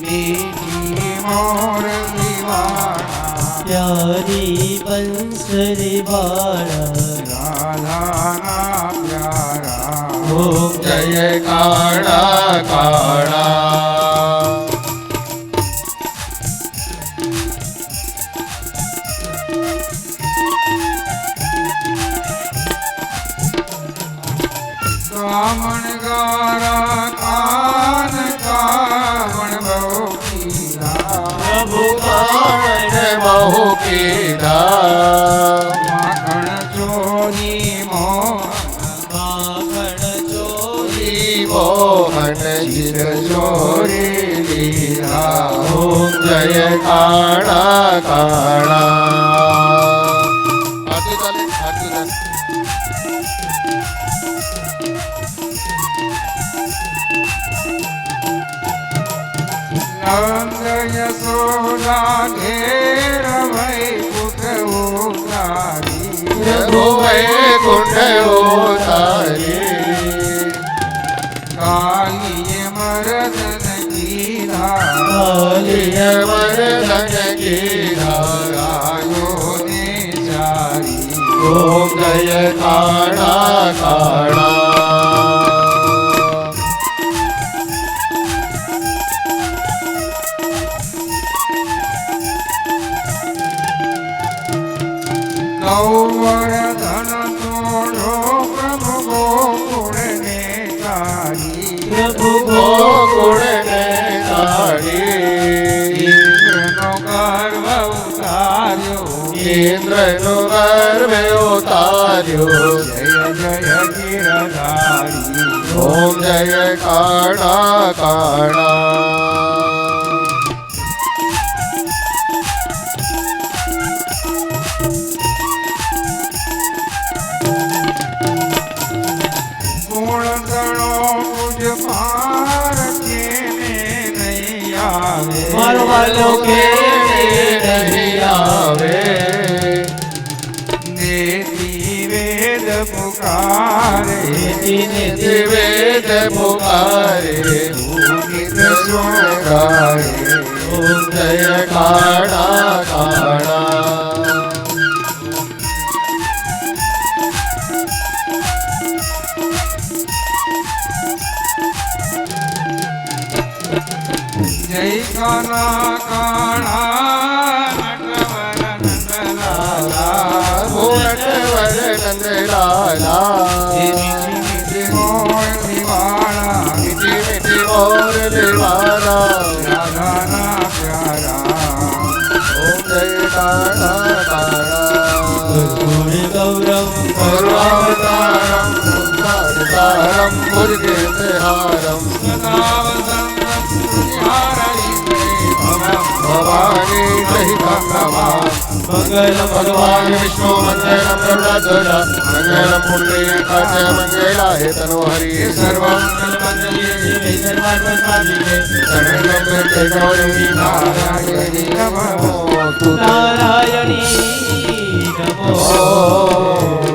S2: મીઠી મોર દીવાના
S1: प्यारी बंसरी वाला
S2: રાધાના પ્યારા
S1: ओम
S2: જય કાળા કાળા કામણ ગારા કાન કામણ બહુ કીધા
S1: प्रभु कामण
S2: બહુ કીધા માખણ ચોરી
S1: माखण चोरी
S2: મોહન જીર ચોરી લીધા ઓમ જય કાળા કાળા નંદ યશોદા ઘેર વૈકુંઠ ઉતારી
S4: પ્રભુ વૈકુંઠ ઉતારી
S2: કાલીએ મરદન કીધા
S4: કાલીય મરદન કીધા
S2: ગાયો ને ચારી
S4: ઓમ જય કાળા કાળા
S2: ગૌવર્ધન તોડો પ્રભુ ગોકુળ ને તારી
S1: પ્રભુ
S4: ગોકુળ ને તારી
S2: ઇન્દ્રનો ગર્વ ઉતાર્યો
S4: ઇન્દ્રનો ગર્ભ ઉતાર્યો
S2: જય જય ગિરધારી
S4: ઓમ જય કાળા કાળા
S2: ગુણગણો મુજ પાર કેને નહીં આવે
S1: મારો વાલો કે
S4: નહીં આવે
S2: નેતિ વેદ પુકારે
S1: નેતિ
S4: વેદ પુકારે ગીત સુન ગાય ઓમ જય કાળા કાળા
S2: જય કાના કાણા નટવર નંદલાલા
S4: નટવર નંદલાલા
S2: મોર દિવાળા
S4: મીઠી મીઠી મોર દિવાલા
S2: રાધાના પ્યારા
S4: ઓમ જય કાળા કાળા
S1: ગુણ ગૌરવ
S4: સર્વાવતારમ સંસારતારમ મુર્ગેન્દ્રહારમ ભવાની સહિતમ નમઃ
S1: મંગલ
S4: ભગવાન વિષ્ણુ મંગલમ ગરુડાધ્વજા મંગલમ પુંડરીકાક્ષ મંગલાય તનો હરિ સર્વં સર્વં ગૌરી નારાયણી નમઃ
S1: નારાયણી નમો